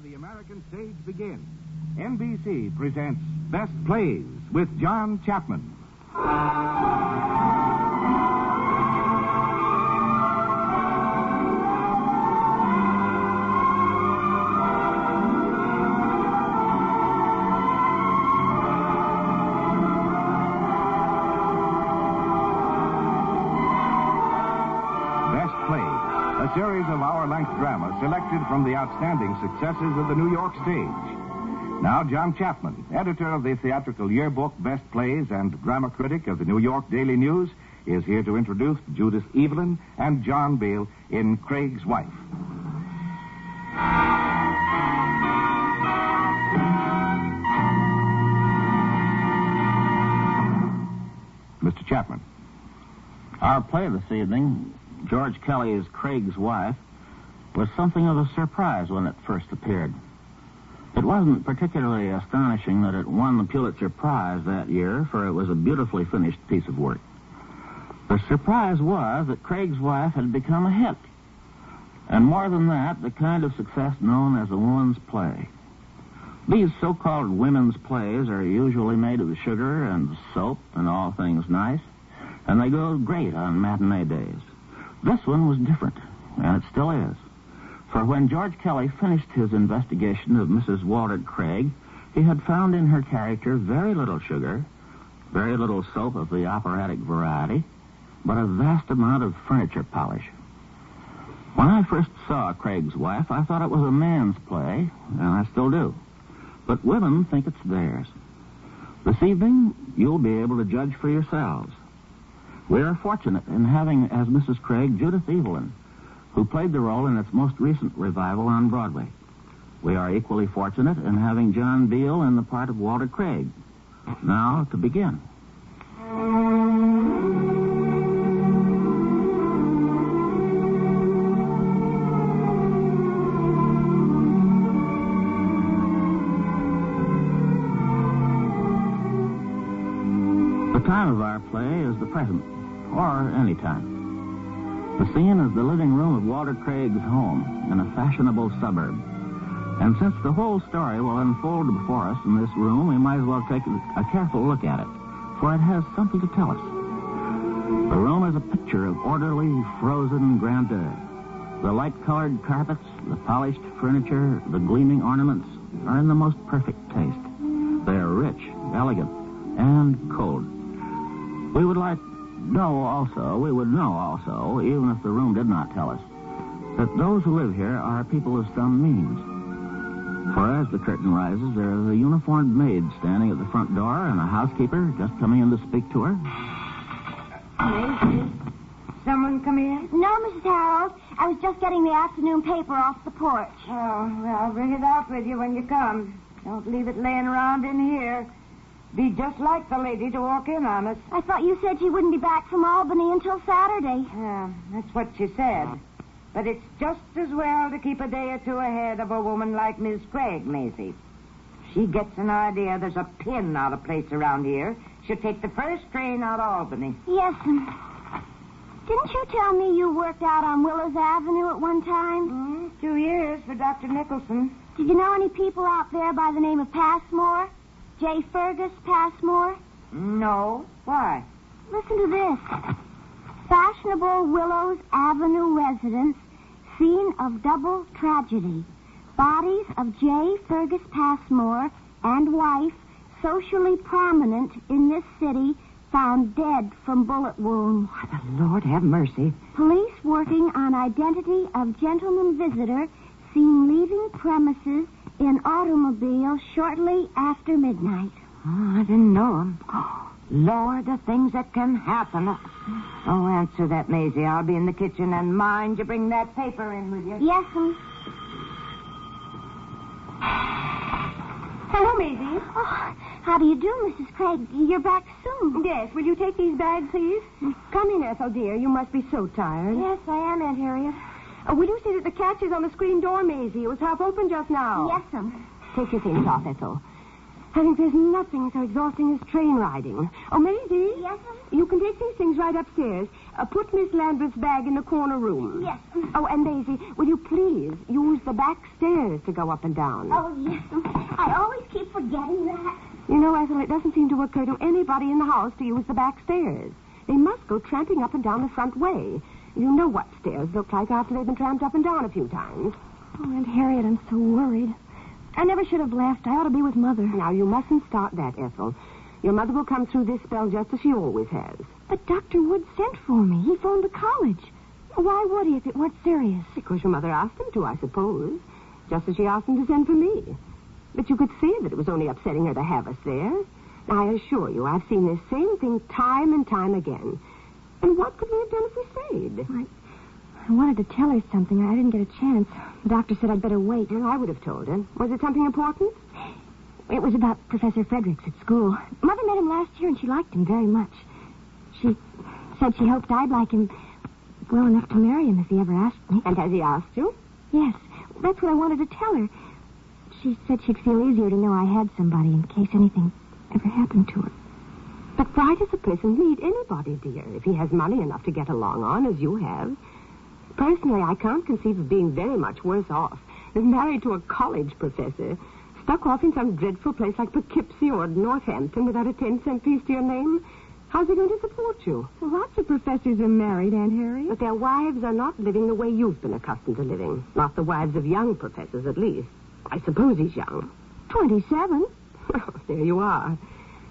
the American stage begins, NBC presents Best Plays with John Chapman. A series of hour-length dramas selected from the outstanding successes of the New York stage. Now, John Chapman, editor of the theatrical yearbook Best Plays and drama critic of the New York Daily News, is here to introduce Judith Evelyn and John Beale in Craig's Wife. Mr. Chapman. Our play this evening, George Kelly's Craig's Wife, was something of a surprise when it first appeared. It wasn't particularly astonishing that it won the Pulitzer Prize that year, for it was a beautifully finished piece of work. The surprise was that Craig's Wife had become a hit. And more than that, the kind of success known as a woman's play. These so-called women's plays are usually made of sugar and soap and all things nice, and they go great on matinee days. This one was different, and it still is. For when George Kelly finished his investigation of Mrs. Walter Craig, he had found in her character very little sugar, very little soap of the operatic variety, but a vast amount of furniture polish. When I first saw Craig's Wife, I thought it was a man's play, and I still do. But women think it's theirs. This evening, you'll be able to judge for yourselves. We are fortunate in having as Mrs. Craig Judith Evelyn, who played the role in its most recent revival on Broadway. We are equally fortunate in having John Beale in the part of Walter Craig. Now, to begin. The time of our play is the present. Or any time. The scene is the living room of Walter Craig's home in a fashionable suburb. And since the whole story will unfold before us in this room, we might as well take a careful look at it, for it has something to tell us. The room is a picture of orderly, frozen grandeur. The light-colored carpets, the polished furniture, the gleaming ornaments are in the most perfect taste. They are rich, elegant, and cold. We would know also, even if the room did not tell us, that those who live here are people of some means. For as the curtain rises, there is a uniformed maid standing at the front door and a housekeeper just coming in to speak to her. Maisie, someone come in? No, Mrs. Harold. I was just getting the afternoon paper off the porch. Oh, well, bring it out with you when you come. Don't leave it laying around in here. Be just like the lady to walk in on us. I thought you said she wouldn't be back from Albany until Saturday. Yeah, that's what she said. But it's just as well to keep a day or two ahead of a woman like Miss Craig, Maisie. She gets an idea there's a pin out of place around here. She'll take the first train out of Albany. Yes, didn't you tell me you worked out on Willows Avenue at one time? 2 years for Dr. Nicholson. Did you know any people out there by the name of Passmore? J. Fergus Passmore? No. Why? Listen to this. Fashionable Willows Avenue residence, scene of double tragedy. Bodies of J. Fergus Passmore and wife, socially prominent in this city, found dead from bullet wounds. Why, the Lord have mercy. Police working on identity of gentleman visitor seen leaving premises in automobile shortly after midnight. Oh, I didn't know him. Oh, Lord, the things that can happen. Oh, answer that, Maisie. I'll be in the kitchen, and mind you bring that paper in with you. Yes, Hello, Maisie. Oh, how do you do, Mrs. Craig? You're back soon. Yes, will you take these bags, please? Come in, Ethel, dear. You must be so tired. Yes, I am, Aunt Harriet. Will you see that the catch is on the screen door, Maisie? It was half open just now. Yes, Take your things off, Ethel. I think there's nothing so exhausting as train riding. Oh, Maisie? Yes, You can take these things right upstairs. Put Miss Landreth's bag in the corner room. Yes. Oh, and Daisy, will you please use the back stairs to go up and down? Oh, yes. I always keep forgetting that. You know, Ethel, it doesn't seem to occur to anybody in the house to use the back stairs. They must go tramping up and down the front way. You know what stairs look like after they've been tramped up and down a few times. Oh, Aunt Harriet, I'm so worried. I never should have left. I ought to be with Mother. Now, you mustn't start that, Ethel. Your mother will come through this spell just as she always has. But Dr. Wood sent for me. He phoned the college. Why would he if it weren't serious? Because your mother asked him to, I suppose. Just as she asked him to send for me. But you could see that it was only upsetting her to have us there. I assure you, I've seen this same thing time and time again. And what could we have done if we stayed? I wanted to tell her something. I didn't get a chance. The doctor said I'd better wait. Well, I would have told her. Was it something important? It was about Professor Fredericks at school. Mother met him last year, and she liked him very much. She said she hoped I'd like him well enough to marry him if he ever asked me. And has he asked you? Yes, that's what I wanted to tell her. She said she'd feel easier to know I had somebody in case anything ever happened to her. But why does a person need anybody, dear, if he has money enough to get along on, as you have? Personally, I can't conceive of being very much worse off than married to a college professor, stuck off in some dreadful place like Poughkeepsie or Northampton without a 10-cent piece to your name. How's he going to support you? Well, lots of professors are married, Aunt Harriet. But their wives are not living the way you've been accustomed to living. Not the wives of young professors, at least. I suppose he's young. 27. Well, there you are.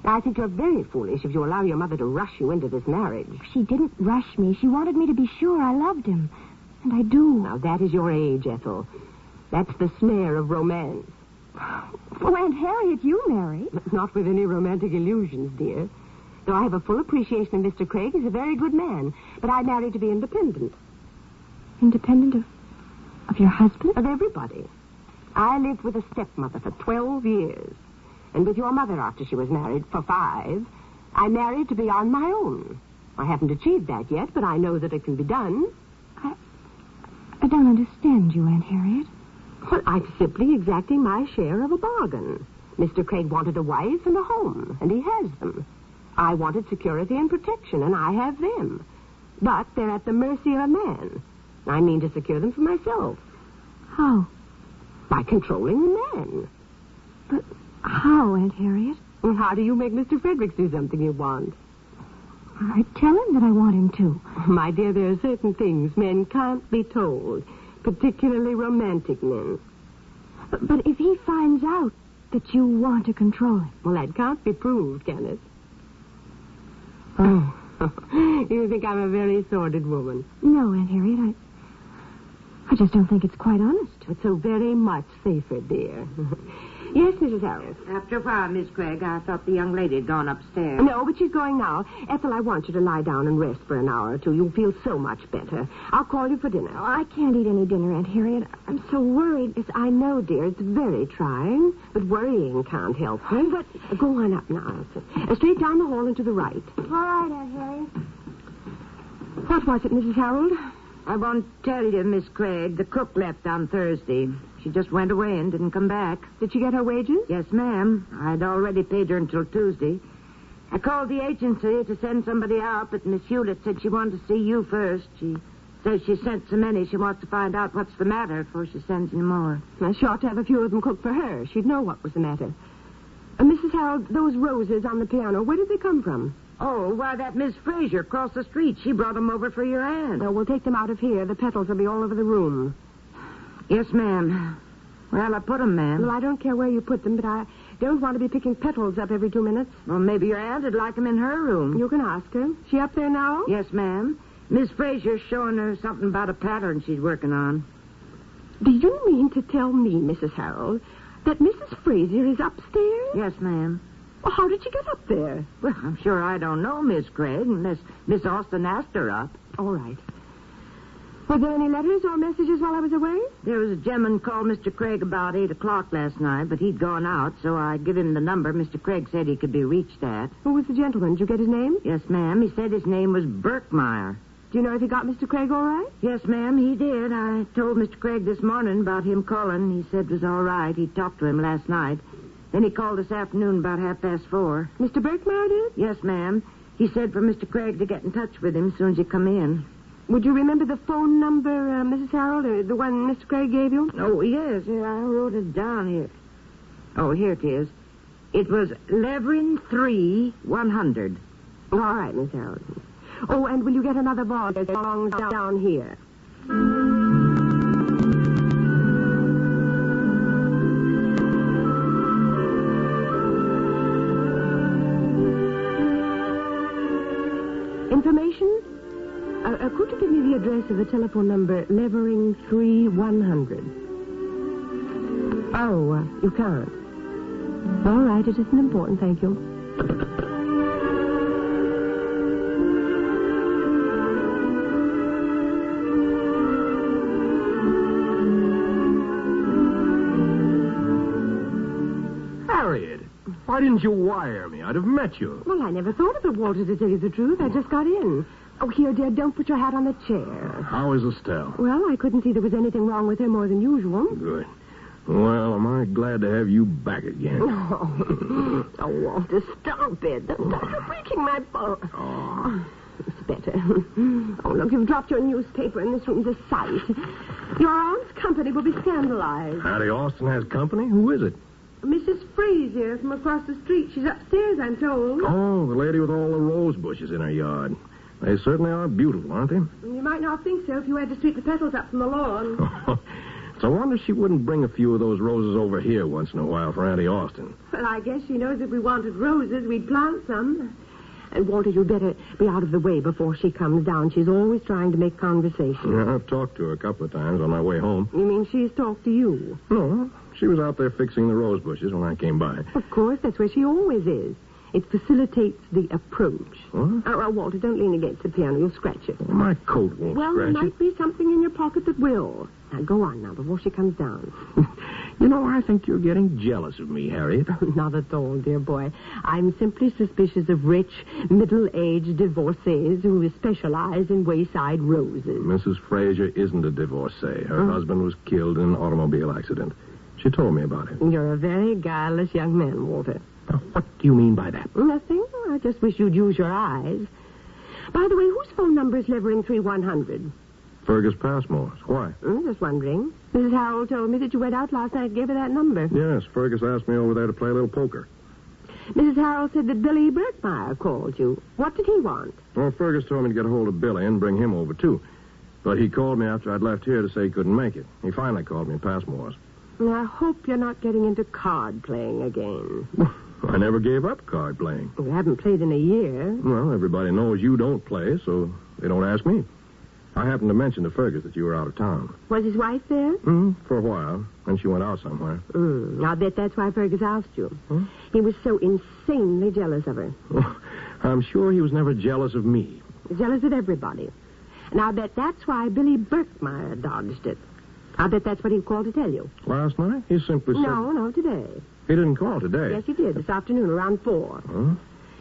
I think you're very foolish if you allow your mother to rush you into this marriage. She didn't rush me. She wanted me to be sure I loved him. And I do. Now, that is your age, Ethel. That's the snare of romance. Oh, Aunt Harriet, you married. Not with any romantic illusions, dear. Though I have a full appreciation of Mr. Craig. He's a very good man. But I married to be independent. Independent of your husband? Of everybody. I lived with a stepmother for 12 years. And with your mother after she was married for 5. I married to be on my own. I haven't achieved that yet, but I know that it can be done. I don't understand you, Aunt Harriet. Well, I'm simply exacting my share of a bargain. Mr. Craig wanted a wife and a home, and he has them. I wanted security and protection, and I have them. But they're at the mercy of a man. I mean to secure them for myself. How? By controlling the man. But how, Aunt Harriet? And how do you make Mr. Fredericks do something you want? I tell him that I want him to. My dear, there are certain things men can't be told, particularly romantic men. But if he finds out that you want to control him... Well, that can't be proved, can it? Oh, you think I'm a very sordid woman? No, Aunt Harriet, I just don't think it's quite honest. It's so very much safer, dear. Yes, Mrs. Harold. After a while, Miss Craig, I thought the young lady had gone upstairs. No, but she's going now. Ethel, I want you to lie down and rest for an hour or two. You'll feel so much better. I'll call you for dinner. Oh, I can't eat any dinner, Aunt Harriet. I'm so worried. Yes, I know, dear. It's very trying, but worrying can't help her. But go on up now, Elsie. Straight down the hall and to the right. All right, Aunt Harriet. What was it, Mrs. Harold? I won't tell you, Miss Craig. The cook left on Thursday. She just went away and didn't come back. Did she get her wages? Yes, ma'am. I'd already paid her until Tuesday. I called the agency to send somebody out, but Miss Hewlett said she wanted to see you first. She says she sent so many, she wants to find out what's the matter before she sends any more. Well, she ought to have a few of them cooked for her. She'd know what was the matter. Mrs. Harold, those roses on the piano, where did they come from? Oh, why, that Miss Fraser across the street. She brought them over for your aunt. No, we'll take them out of here. The petals will be all over the room. Yes, ma'am. Well, I put them, ma'am. Well, I don't care where you put them, but I don't want to be picking petals up every 2 minutes. Well, maybe your aunt would like them in her room. You can ask her. She up there now? Yes, ma'am. Miss Fraser's showing her something about a pattern she's working on. Do you mean to tell me, Mrs. Harold, that Mrs. Fraser is upstairs? Yes, ma'am. Well, how did she get up there? Well, I'm sure I don't know, Miss Craig, unless Miss Austin asked her up. All right. Were there any letters or messages while I was away? There was a gentleman called Mr. Craig about 8 o'clock last night, but he'd gone out, so I give him the number Mr. Craig said he could be reached at. Who was the gentleman? Did you get his name? Yes, ma'am. He said his name was Birkmeyer. Do you know if he got Mr. Craig all right? Yes, ma'am, he did. I told Mr. Craig this morning about him calling. He said it was all right. He talked to him last night. Then he called this afternoon about 4:30. Mr. Birkmeyer did? Yes, ma'am. He said for Mr. Craig to get in touch with him as soon as he come in. Would you remember the phone number, Mrs. Harold, the one Mr. Craig gave you? Oh, yes. I wrote it down here. Oh, here it is. It was Levering 3-100. All right, Miss Harold. Oh, and will you get another ball that belongs down here? Information? Could you give me the address of the telephone number Levering 3-100? Oh, you can't. All right, it isn't important, thank you. Harriet, why didn't you wire me? I'd have met you. Well, I never thought of it, Walter, to tell you the truth. I just got in. Oh, here, dear, don't put your hat on the chair. How is Estelle? Well, I couldn't see there was anything wrong with her more than usual. Good. Well, am I glad to have you back again. Oh, Walter, stop it. You're breaking my bone. Oh. It's better. Oh, look, you've dropped your newspaper and this room's a sight. Your aunt's company will be scandalized. Hattie Austin has company? Who is it? Mrs. Frazier from across the street. She's upstairs, I'm told. Oh, the lady with all the rose bushes in her yard. They certainly are beautiful, aren't they? You might not think so if you had to sweep the petals up from the lawn. It's a wonder she wouldn't bring a few of those roses over here once in a while for Auntie Austin. Well, I guess she knows if we wanted roses, we'd plant some. And, Walter, you'd better be out of the way before she comes down. She's always trying to make conversation. Yeah, I've talked to her a couple of times on my way home. You mean she's talked to you? No, she was out there fixing the rose bushes when I came by. Of course, that's where she always is. It facilitates the approach. What? Walter, don't lean against the piano. You'll scratch it. Well, my coat won't Well, scratch there might be something in your pocket that will. Now, go on now before she comes down. You know, I think you're getting jealous of me, Harriet. Not at all, dear boy. I'm simply suspicious of rich, middle-aged divorcees who specialize in wayside roses. Mrs. Frazier isn't a divorcee. Her husband was killed in an automobile accident. She told me about it. You're a very guileless young man, Walter. Now, what do you mean by that? Nothing. I just wish you'd use your eyes. By the way, whose phone number is Levering 3-100? Fergus Passmore's. Why? Just wondering. Mrs. Howell told me that you went out last night and gave her that number. Yes, Fergus asked me over there to play a little poker. Mrs. Harrell said that Billy Birkmeyer called you. What did he want? Well, Fergus told me to get a hold of Billy and bring him over, too. But he called me after I'd left here to say he couldn't make it. He finally called me in Passmore's. I hope you're not getting into card playing again. I never gave up card playing. You haven't played in a year. Well, everybody knows you don't play, so they don't ask me. I happened to mention to Fergus that you were out of town. Was his wife there? For a while. Then she went out somewhere. I bet that's why Fergus asked you. He was so insanely jealous of her. I'm sure he was never jealous of me. Jealous of everybody. And I bet that's why Billy Birkmeyer dodged it. I bet that's what he called to tell you. Last night? He simply said... No, today. He didn't call today. Yes, he did, this afternoon, around 4. Huh?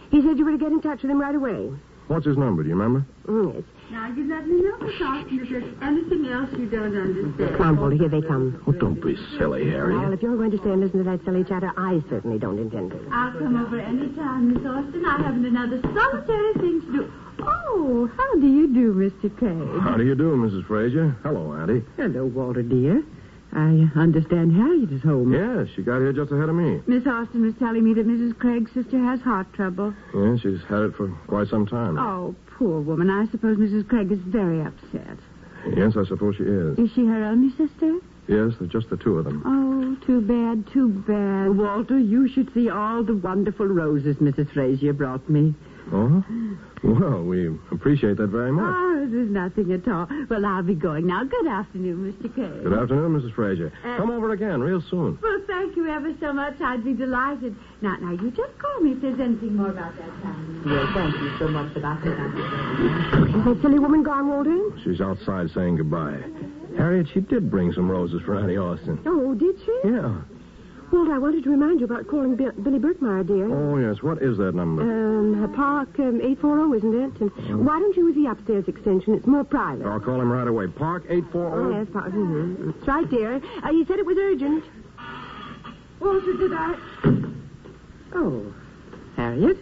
He said you were to get in touch with him right away. What's his number, do you remember? Yes. Now, you let me know, Miss Austin, if there's anything else you don't understand. Come on, Walter, here they come. Oh, don't be silly, Harriet. Well, if you're going to stay and listen to that silly chatter, I certainly don't intend to. I'll come over any time, Miss Austin. I haven't another solitary thing to do. Oh, how do you do, Mr. Craig? How do you do, Mrs. Frazier? Hello, Auntie. Hello, Walter, dear. I understand Harriet is home. Yes, she got here just ahead of me. Miss Austin was telling me that Mrs. Craig's sister has heart trouble. Yeah, she's had it for quite some time. Oh, poor woman. I suppose Mrs. Craig is very upset. Yes, I suppose she is. Is she her only sister? Yes, they're just the two of them. Oh, too bad, too bad. Walter, you should see all the wonderful roses Mrs. Frazier brought me. Oh? Well, we appreciate that very much. Oh, it was nothing at all. Well, I'll be going now. Good afternoon, Mr. Craig. Good afternoon, Mrs. Frazier. Come over again real soon. Well, thank you ever so much. I'd be delighted. Now, you just call me if there's anything more about that time. Well, thank you so much for that. Is that silly woman gone, Walter? She's outside saying goodbye. Harriet, she did bring some roses for Auntie Austin. Oh, did she? Yeah. Walter, I wanted to remind you about calling Billy Birkmeyer, dear. Oh, yes. What is that number? Park 840, isn't it? And why don't you use the upstairs extension? It's more private. I'll call him right away. Park 840? Oh, yes, Park. That's right, dear. You said it was urgent. Well, Fraser, did I... Oh, Harriet,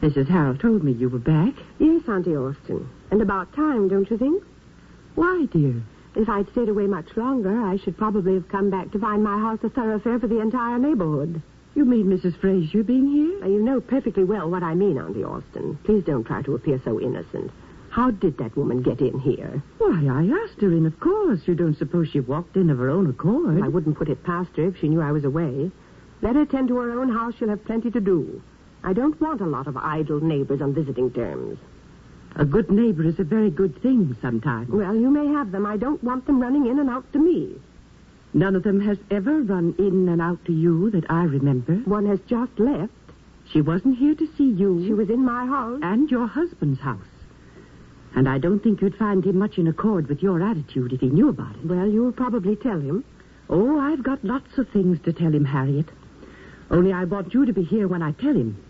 Mrs. Harold told me you were back. Yes, Auntie Austin. And about time, don't you think? Why, dear? If I'd stayed away much longer, I should probably have come back to find my house a thoroughfare for the entire neighborhood. You mean Mrs. Fraser being here? Now, you know perfectly well what I mean, Auntie Austin. Please don't try to appear so innocent. How did that woman get in here? Why, I asked her in, of course. You don't suppose she walked in of her own accord? I wouldn't put it past her if she knew I was away. Let her tend to her own house. She'll have plenty to do. I don't want a lot of idle neighbors on visiting terms. A good neighbor is a very good thing sometimes. Well, you may have them. I don't want them running in and out to me. None of them has ever run in and out to you that I remember. One has just left. She wasn't here to see you. She was in my house. And your husband's house. And I don't think you'd find him much in accord with your attitude if he knew about it. Well, you'll probably tell him. Oh, I've got lots of things to tell him, Harriet. Only I want you to be here when I tell him,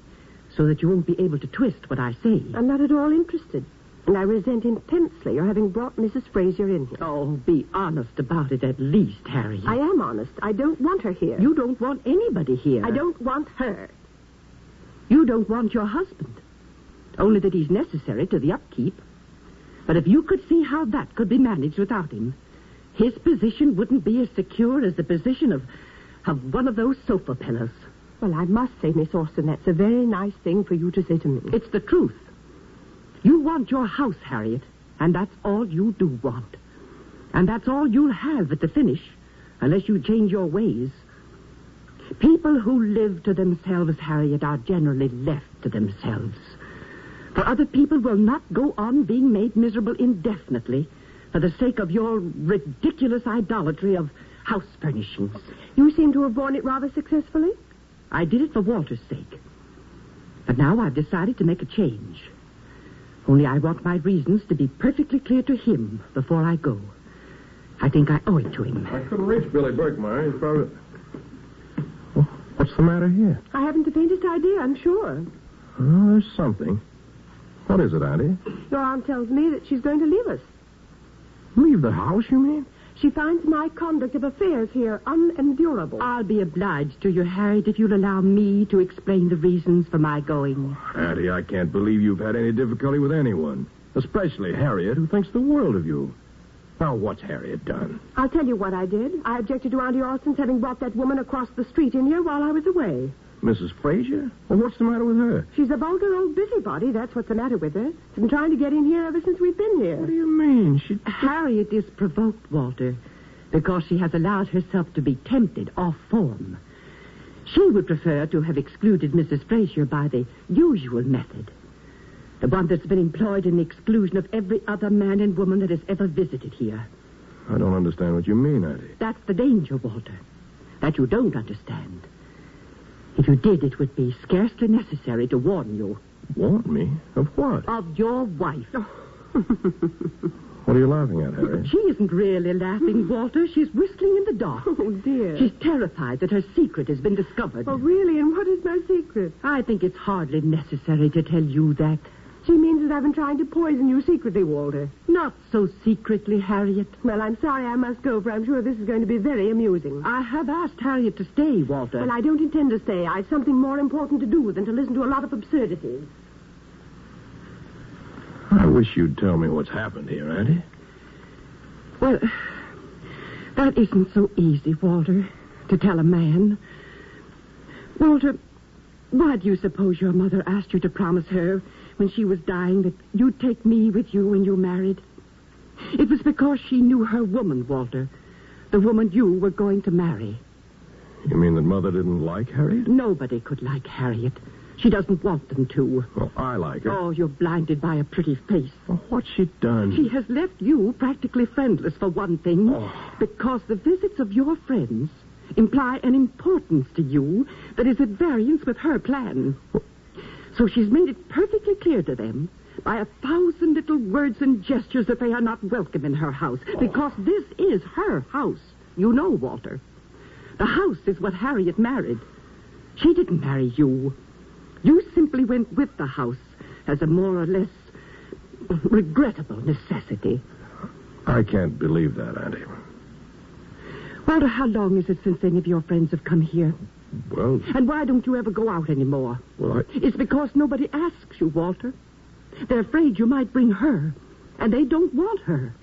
so that you won't be able to twist what I say. I'm not at all interested. And I resent intensely your having brought Mrs. Fraser in here. Oh, be honest about it at least, Harriet. I am honest. I don't want her here. You don't want anybody here. I don't want her. You don't want your husband. Only that he's necessary to the upkeep. But if you could see how that could be managed without him, his position wouldn't be as secure as the position of one of those sofa pillows. Well, I must say, Miss Austin, that's a very nice thing for you to say to me. It's the truth. You want your house, Harriet, and that's all you do want. And that's all you'll have at the finish, unless you change your ways. People who live to themselves, Harriet, are generally left to themselves. For other people will not go on being made miserable indefinitely for the sake of your ridiculous idolatry of house furnishings. You seem to have borne it rather successfully. I did it for Walter's sake. But now I've decided to make a change. Only I want my reasons to be perfectly clear to him before I go. I think I owe it to him. I couldn't reach Billy Birkmeyer. He's probably... Well, what's the matter here? I haven't the faintest idea, I'm sure. Oh, there's something. What is it, Auntie? Your aunt tells me that she's going to leave us. Leave the house, you mean? She finds my conduct of affairs here unendurable. I'll be obliged to you, Harriet, if you'll allow me to explain the reasons for my going. Auntie, I can't believe you've had any difficulty with anyone. Especially Harriet, who thinks the world of you. Now, what's Harriet done? I'll tell you what I did. I objected to Auntie Austin's having brought that woman across the street in here while I was away. Mrs. Fraser? Well, what's the matter with her? She's a vulgar old busybody. That's what's the matter with her. She's been trying to get in here ever since we've been here. What do you mean? Harriet is provoked, Walter, because she has allowed herself to be tempted off form. She would prefer to have excluded Mrs. Fraser by the usual method, the one that's been employed in the exclusion of every other man and woman that has ever visited here. I don't understand what you mean, Auntie. That's the danger, Walter, that you don't understand. If you did, it would be scarcely necessary to warn you. Warn me? Of what? Of your wife. What are you laughing at, Harriet? She isn't really laughing, Walter. She's whistling in the dark. Oh, dear. She's terrified that her secret has been discovered. Oh, really? And what is my secret? I think it's hardly necessary to tell you that. She means that I've been trying to poison you secretly, Walter. Not so secretly, Harriet. Well, I'm sorry I must go, for I'm sure this is going to be very amusing. I have asked Harriet to stay, Walter. Well, I don't intend to stay. I've something more important to do than to listen to a lot of absurdities. I wish you'd tell me what's happened here, Auntie. Well, that isn't so easy, Walter, to tell a man. Walter, why do you suppose your mother asked you to promise her when she was dying that you'd take me with you when you married? It was because she knew her woman, Walter. The woman you were going to marry. You mean that Mother didn't like Harriet? Nobody could like Harriet. She doesn't want them to. Well, I like her. Oh, you're blinded by a pretty face. Well, what's she done? She has left you practically friendless, for one thing, because the visits of your friends imply an importance to you that is at variance with her plan. So she's made it perfectly clear to them by 1,000 little words and gestures that they are not welcome in her house, because this is her house. You know, Walter. The house is what Harriet married. She didn't marry you. You simply went with the house as a more or less regrettable necessity. I can't believe that, Auntie. Walter, how long is it since any of your friends have come here? Well... And why don't you ever go out anymore? Well, It's because nobody asks you, Walter. They're afraid you might bring her, and they don't want her,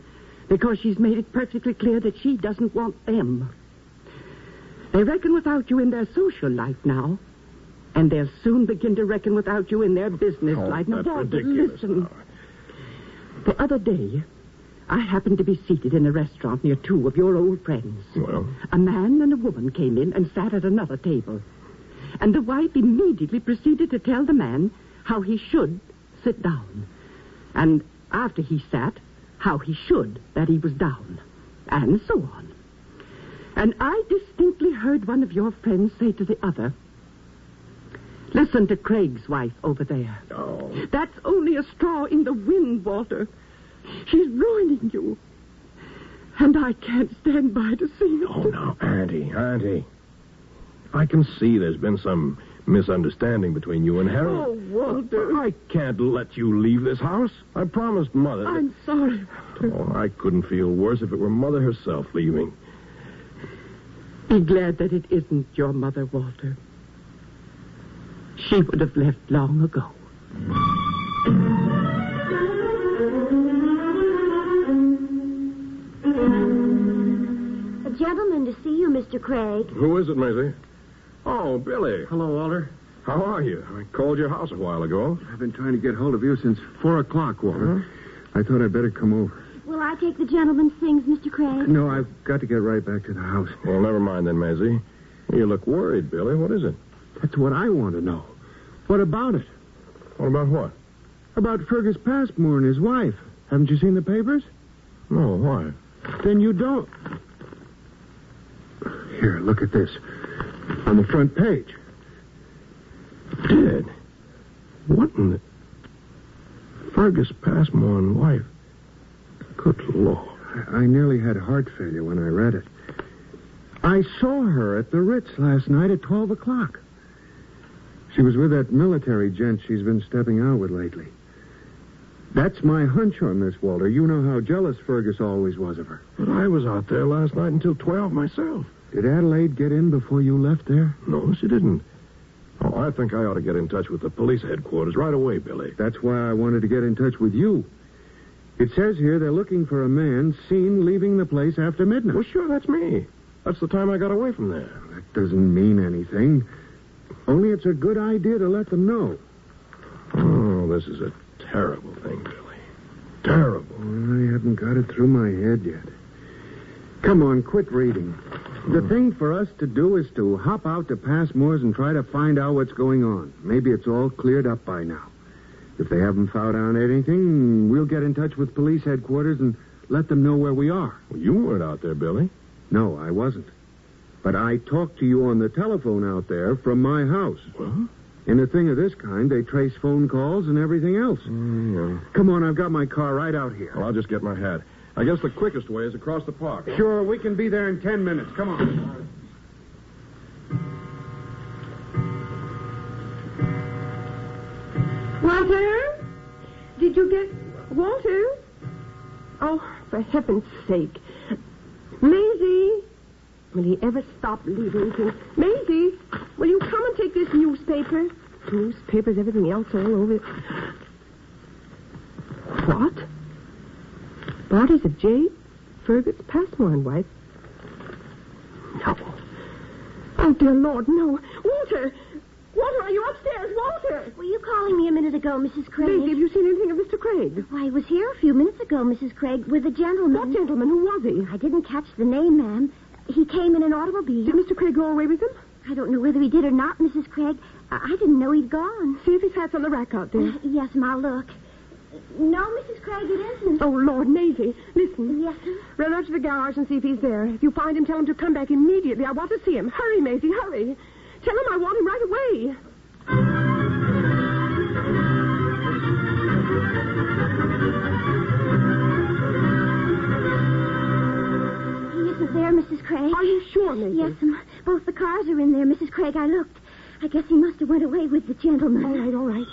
because she's made it perfectly clear that she doesn't want them. They reckon without you in their social life now, and they'll soon begin to reckon without you in their business life. Now, that's Walter, ridiculous. listen. The other day, I happened to be seated in a restaurant near two of your old friends. Well? A man and a woman came in and sat at another table. And the wife immediately proceeded to tell the man how he should sit down. And after he sat, how he should, that he was down. And so on. And I distinctly heard one of your friends say to the other, "Listen to Craig's wife over there. Oh. That's only a straw in the wind, Walter. She's ruining you. And I can't stand by to see it." Oh, now, Auntie. I can see there's been some misunderstanding between you and Harold. Oh, Walter. I can't let you leave this house. I promised Mother that... I'm sorry, Walter. Oh, I couldn't feel worse if it were Mother herself leaving. Be glad that it isn't your mother, Walter. She would have left long ago. A gentleman to see you, Mr. Craig. Who is it, Maisie? Oh, Billy. Hello, Walter. How are you? I called your house a while ago. I've been trying to get hold of you since 4 o'clock, Walter. I thought I'd better come over. Will I take the gentleman's things, Mr. Craig? No, I've got to get right back to the house. Well, never mind then, Maisie. You look worried, Billy. What is it? That's what I want to know. What about it? What about what? About Fergus Passmore and his wife. Haven't you seen the papers? No, why? Then you don't. Here, look at this. On the front page. Dead? What in the... Fergus Passmore and wife. Good Lord. I nearly had heart failure when I read it. I saw her at the Ritz last night at 12 o'clock. She was with that military gent she's been stepping out with lately. That's my hunch on this, Walter. You know how jealous Fergus always was of her. But I was out there last night until 12 myself. Did Adelaide get in before you left there? No, she didn't. Oh, I think I ought to get in touch with the police headquarters right away, Billy. That's why I wanted to get in touch with you. It says here they're looking for a man seen leaving the place after midnight. Well, sure, that's me. That's the time I got away from there. That doesn't mean anything. Only it's a good idea to let them know. Oh, this is a terrible thing, Billy. Terrible. I haven't got it through my head yet. Come on, quit reading. The thing for us to do is to hop out to Passmore's and try to find out what's going on. Maybe it's all cleared up by now. If they haven't found out anything, we'll get in touch with police headquarters and let them know where we are. Well, you weren't out there, Billy. No, I wasn't. But I talked to you on the telephone out there from my house. What? In a thing of this kind, they trace phone calls and everything else. Yeah. Come on, I've got my car right out here. Well, I'll just get my hat. I guess the quickest way is across the park. Sure, we can be there in 10 minutes. Come on. Walter? Did you get... Walter? Oh, for heaven's sake. Maisie? Will he ever stop leaving things? Maisie, will you come and take this newspaper? Newspapers, everything else all over. What? Bodies of J. Fergus Passmore and wife? No. Oh, dear Lord, no. Walter! Walter, are you upstairs? Walter! Were you calling me a minute ago, Mrs. Craig? Maisie, have you seen anything of Mr. Craig? Why, he was here a few minutes ago, Mrs. Craig, with a gentleman. What gentleman? Who was he? I didn't catch the name, ma'am. He came in an automobile. Did Mr. Craig go away with him? I don't know whether he did or not, Mrs. Craig. I didn't know he'd gone. See if his hat's on the rack out there. Yes, ma'am, I'll look. No, Mrs. Craig, it isn't. Oh, Lord, Maisie, listen. Yes, sir? Run out to the garage and see if he's there. If you find him, tell him to come back immediately. I want to see him. Hurry, Maisie, hurry. Tell him I want him right away. He isn't there, Mrs. Craig. Are you sure, Maisie? Yes, ma'am. Both the cars are in there, Mrs. Craig. I looked. I guess he must have went away with the gentleman. All right.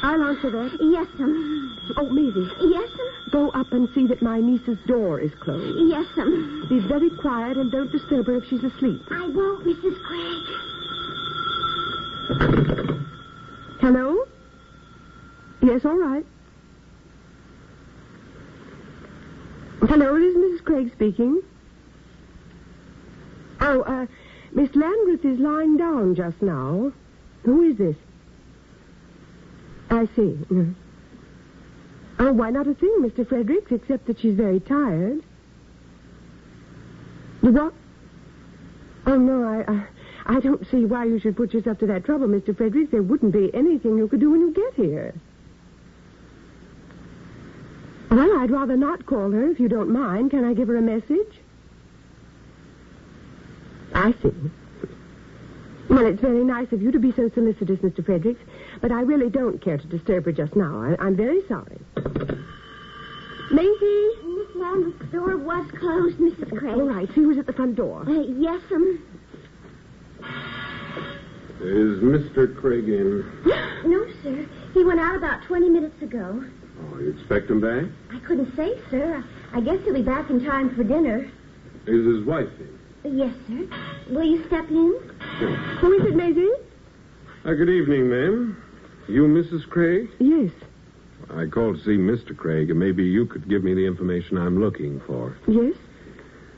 I'll answer that. Yes, ma'am. Oh, Maisie. Yes, ma'am. Go up and see that my niece's door is closed. Yes, ma'am. Be very quiet and don't disturb her if she's asleep. I won't, Mrs. Craig. Yes, all right. Hello, this is Mrs. Craig speaking. Oh, Miss Landreth is lying down just now. Who is this? I see. Oh, why not a thing, Mr. Fredericks, except that she's very tired. You what? Oh, no, I don't see why you should put yourself to that trouble, Mr. Fredericks. There wouldn't be anything you could do when you get here. Well, I'd rather not call her, if you don't mind. Can I give her a message? I see. Well, it's very nice of you to be so solicitous, Mr. Fredericks, but I really don't care to disturb her just now. I'm very sorry. Maisie? Miss Landreth's door was closed, Mrs. Craig. All right, she was at the front door. Yes, Is Mr. Craig in? No, sir. He went out about 20 minutes ago. Oh, you expect him back? I couldn't say, sir. I guess he'll be back in time for dinner. Is his wife in? Yes, sir. Will you step in? Sure. Who is it, Maisie? Good evening, ma'am. You Mrs. Craig? Yes. I called to see Mr. Craig, and maybe you could give me the information I'm looking for. Yes?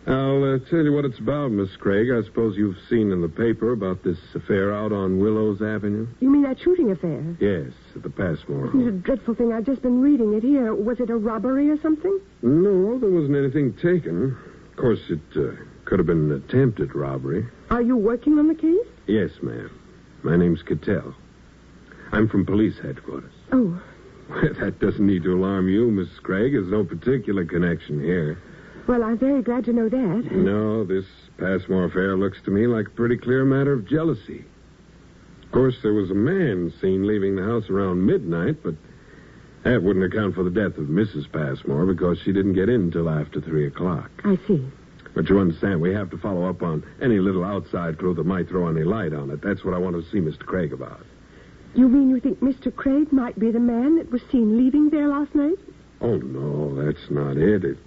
I'll tell you what it's about, Miss Craig. I suppose you've seen in the paper about this affair out on Willows Avenue? You mean that shooting affair? Yes, at the Passmore It's a home. dreadful thing. I've just been reading it here. Was it a robbery or something? No, there wasn't anything taken. Of course, it could have been an attempted robbery. Are you working on the case? Yes, ma'am. My name's Cattell. I'm from police headquarters. Oh. That doesn't need to alarm you, Mrs. Craig. There's no particular connection here. Well, I'm very glad to know that. No, this Passmore affair looks to me like a pretty clear matter of jealousy. Of course, there was a man seen leaving the house around midnight, but that wouldn't account for the death of Mrs. Passmore because she didn't get in until after 3 o'clock. I see. But you understand, we have to follow up on any little outside clue that might throw any light on it. That's what I want to see Mr. Craig about. You mean you think Mr. Craig might be the man that was seen leaving there last night? Oh, no, that's not it.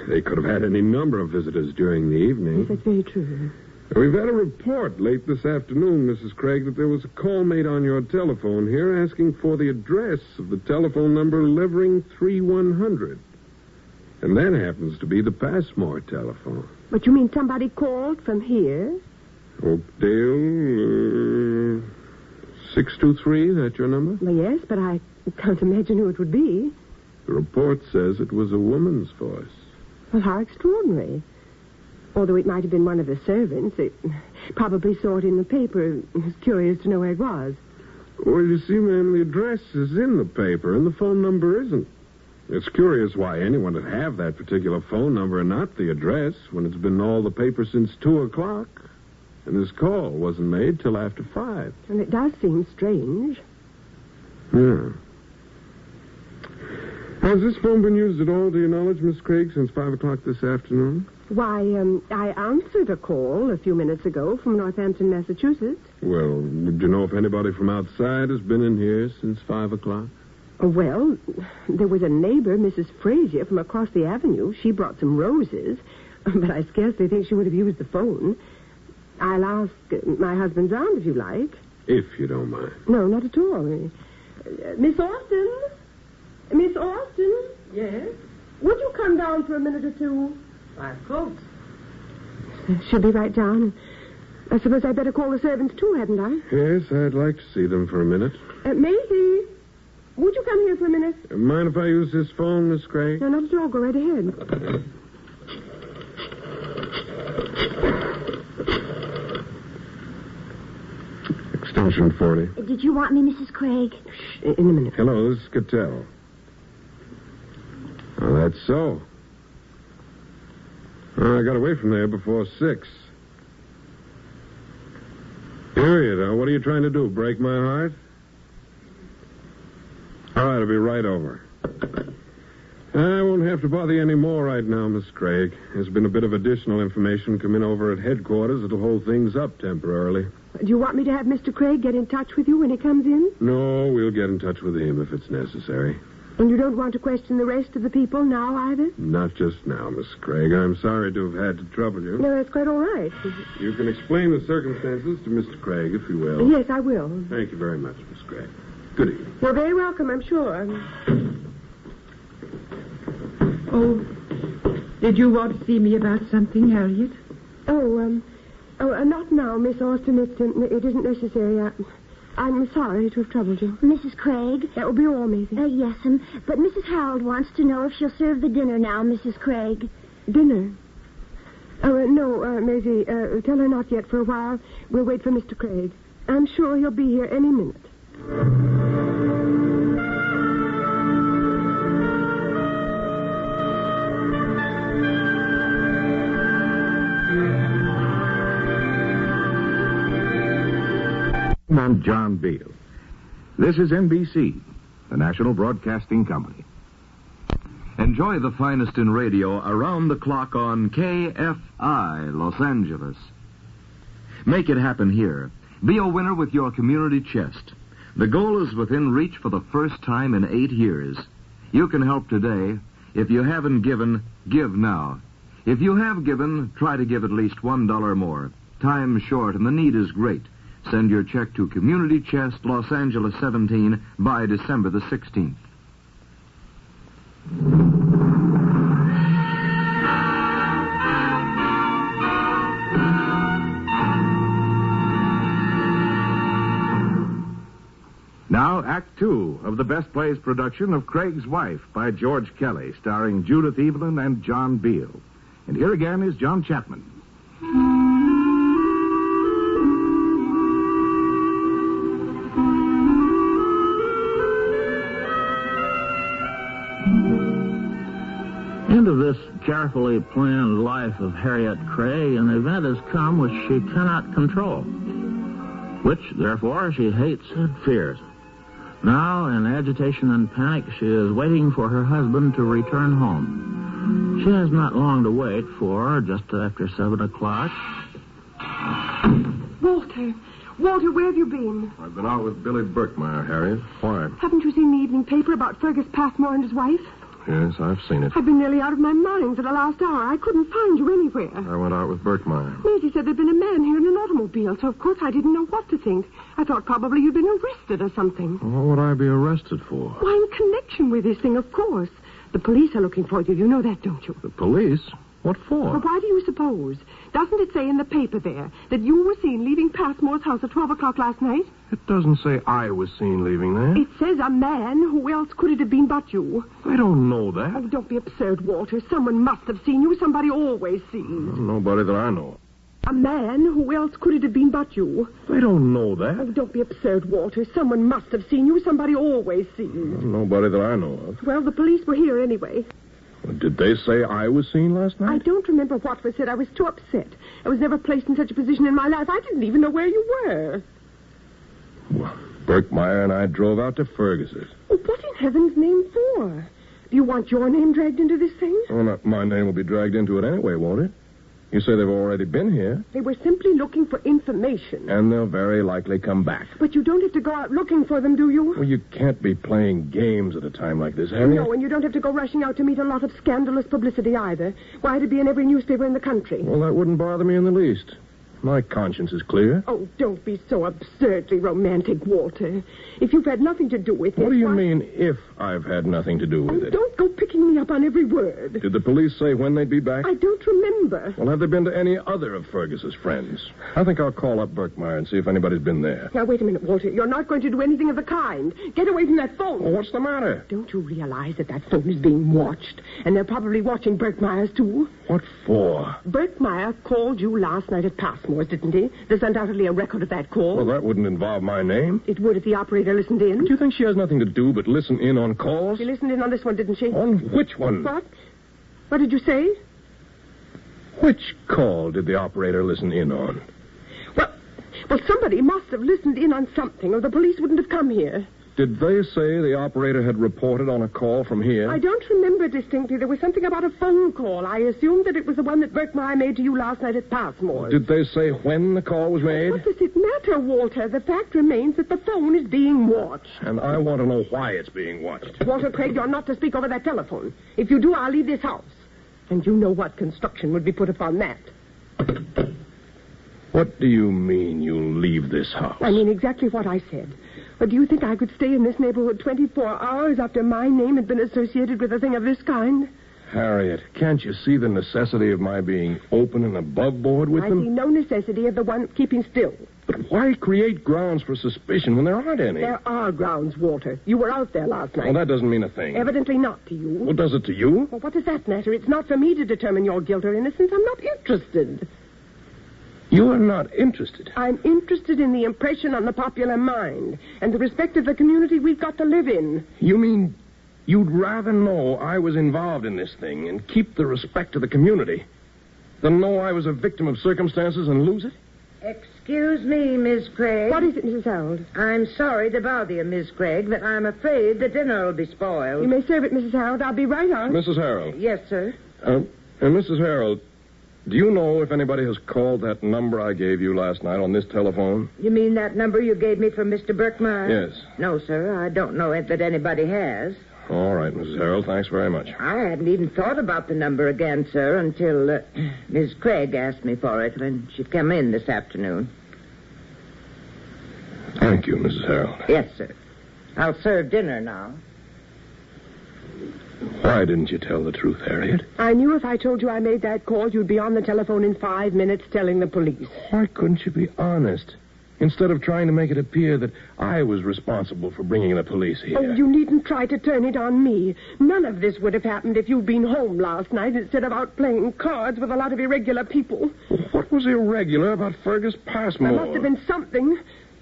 They could have had any number of visitors during the evening. Yes, that's very true. We've had a report late this afternoon, Mrs. Craig, that there was a call made on your telephone here asking for the address of the telephone number Levering 3100. And that happens to be the Passmore telephone. But you mean somebody called from here? Oakdale, 623, that your number? Well, yes, but I can't imagine who it would be. The report says it was a woman's voice. Well, how extraordinary. Although it might have been one of the servants, it probably saw it in the paper and was curious to know where it was. Well, you see, ma'am, the address is in the paper and the phone number isn't. It's curious why anyone would have that particular phone number and not the address when it's been in all the paper since 2 o'clock. And this call wasn't made till after 5. And it does seem strange. Yeah. Has this phone been used at all, to your knowledge, Miss Craig, since 5 o'clock this afternoon? Why, I answered a call a few minutes ago from Northampton, Massachusetts. Well, do you know if anybody from outside has been in here since 5 o'clock? Well, there was a neighbor, Mrs. Frazier, from across the avenue. She brought some roses, but I scarcely think she would have used the phone. I'll ask my husband's aunt, if you like. If you don't mind. No, not at all. Miss Austin? Miss Austin? Yes? Would you come down for a minute or two? I'm close. She'll be right down. I suppose I'd better call the servants, too, hadn't I? Yes, I'd like to see them for a minute. Maisie, would you come here for a minute? Mind if I use this phone, Miss Craig? No, not at all. Go right ahead. Extension 40. Did you want me, Mrs. Craig? Shh, in a minute. Hello, this is Cattell. Oh, that's so. I got away from there before 6. Period. What are you trying to do, break my heart? All right, I'll be right over. I won't have to bother you any more right now, Miss Craig. There's been a bit of additional information come in over at headquarters that'll hold things up temporarily. Do you want me to have Mr. Craig get in touch with you when he comes in? No, we'll get in touch with him if it's necessary. And you don't want to question the rest of the people now, either? Not just now, Miss Craig. I'm sorry to have had to trouble you. No, that's quite all right. You can explain the circumstances to Mr. Craig, if you will. Yes, I will. Thank you very much, Miss Craig. Good evening. You're very welcome, I'm sure. Oh, did you want to see me about something, Harriet? Not now, Miss Austin. It isn't necessary. I'm sorry to have troubled you. Mrs. Craig? That will be all, Maisie. Yes, but Mrs. Harold wants to know if she'll serve the dinner now, Mrs. Craig. Dinner? No, Maisie. Tell her not yet for a while. We'll wait for Mr. Craig. I'm sure he'll be here any minute. I'm John Beale. This is NBC, the National Broadcasting Company. Enjoy the finest in radio around the clock on KFI Los Angeles. Make it happen here. Be a winner with your community chest. The goal is within reach for the first time in 8 years. You can help today. If you haven't given, give now. If you have given, try to give at least $1 more. Time's short and the need is great. Send your check to Community Chest, Los Angeles 17 by December the 16th. Now, Act Two of the Best Plays production of Craig's Wife by George Kelly, starring Judith Evelyn and John Beale. And here again is John Chapman. Into this carefully planned life of Harriet Craig, an event has come which she cannot control, which, therefore, she hates and fears. Now, in agitation and panic, she is waiting for her husband to return home. She has not long to wait, for just after 7 o'clock... Walter, where have you been? I've been out with Billy Birkmeyer, Harriet. Why? Haven't you seen the evening paper about Fergus Passmore and his wife? Yes, I've seen it. I've been nearly out of my mind for the last hour. I couldn't find you anywhere. I went out with Birkmeyer. Maisie said there'd been a man here in an automobile, so of course I didn't know what to think. I thought probably you'd been arrested or something. What would I be arrested for? Why, in connection with this thing, of course. The police are looking for you. You know that, don't you? The police? What for? Well, why do you suppose? Doesn't it say in the paper there that you were seen leaving Passmore's house at 12 o'clock last night? It doesn't say I was seen leaving there. It says a man. Who else could it have been but you? I don't know that. Oh, don't be absurd, Walter. Someone must have seen you. Somebody always sees. Nobody that I know. A man? Who else could it have been but you? I don't know that. Oh, don't be absurd, Walter. Someone must have seen you. Somebody always sees. Nobody that I know of. Well, the police were here anyway. Did they say I was seen last night? I don't remember what was said. I was too upset. I was never placed in such a position in my life. I didn't even know where you were. Well, Birkmeyer and I drove out to Fergus's. Oh, what in heaven's name for? Do you want your name dragged into this thing? Well, my name will be dragged into it anyway, won't it? You say they've already been here. They were simply looking for information. And they'll very likely come back. But you don't have to go out looking for them, do you? Well, you can't be playing games at a time like this, Harriet. No, and you don't have to go rushing out to meet a lot of scandalous publicity either. Why, to be in every newspaper in the country. Well, that wouldn't bother me in the least. My conscience is clear. Oh, don't be so absurdly romantic, Walter. If you've had nothing to do with it... What do you mean, if I've had nothing to do with it? Don't go picking me up on every word. Did the police say when they'd be back? I don't remember. Well, have they been to any other of Fergus's friends? I think I'll call up Birkmeyer and see if anybody's been there. Now, wait a minute, Walter. You're not going to do anything of the kind. Get away from that phone. Well, what's the matter? Don't you realize that phone is being watched? And they're probably watching Birkmeyer's, too? What for? Birkmeyer called you last night at Passmore's, didn't he? There's undoubtedly a record of that call. Well, that wouldn't involve my name. It would if the operator listened in. Do you think she has nothing to do but listen in on calls? She listened in on this one, didn't she? On which one? What? What did you say? Which call did the operator listen in on? Well, somebody must have listened in on something, or the police wouldn't have come here. Did they say the operator had reported on a call from here? I don't remember distinctly. There was something about a phone call. I assumed that it was the one that Birkmeyer made to you last night at Passmore's. Did they say when the call was made? What does it matter, Walter? The fact remains that the phone is being watched. And I want to know why it's being watched. Walter Craig, you're not to speak over that telephone. If you do, I'll leave this house. And you know what construction would be put upon that. What do you mean you'll leave this house? I mean exactly what I said. But do you think I could stay in this neighborhood 24 hours after my name had been associated with a thing of this kind? Harriet, can't you see the necessity of my being open and above board with I them? see no necessity of the one keeping still. But why create grounds for suspicion when there aren't any? There are grounds, Walter. You were out there last night. Well, that doesn't mean a thing. Evidently not to you. Well, does it to you? Well, what does that matter? It's not for me to determine your guilt or innocence. I'm not interested. You are not interested? I'm interested in the impression on the popular mind and the respect of the community we've got to live in. You mean you'd rather know I was involved in this thing and keep the respect of the community than know I was a victim of circumstances and lose it? Excuse me, Miss Craig. What is it, Mrs. Harold? I'm sorry to bother you, Miss Craig, but I'm afraid the dinner will be spoiled. You may serve it, Mrs. Harold. I'll be right on. Mrs. Harold. Yes, sir. Mrs. Harold, do you know if anybody has called that number I gave you last night on this telephone? You mean that number you gave me from Mr. Birkmeyer? Yes. No, sir. I don't know that anybody has. All right, Mrs. Harold. Thanks very much. I hadn't even thought about the number again, sir, until Miss Craig asked me for it when she came in this afternoon. Thank you, Mrs. Harold. Yes, sir. I'll serve dinner now. Why didn't you tell the truth, Harriet? I knew if I told you I made that call, you'd be on the telephone in 5 minutes telling the police. Why couldn't you be honest? Instead of trying to make it appear that I was responsible for bringing the police here. Oh, you needn't try to turn it on me. None of this would have happened if you'd been home last night instead of out playing cards with a lot of irregular people. What was irregular about Fergus Passmore? There must have been something.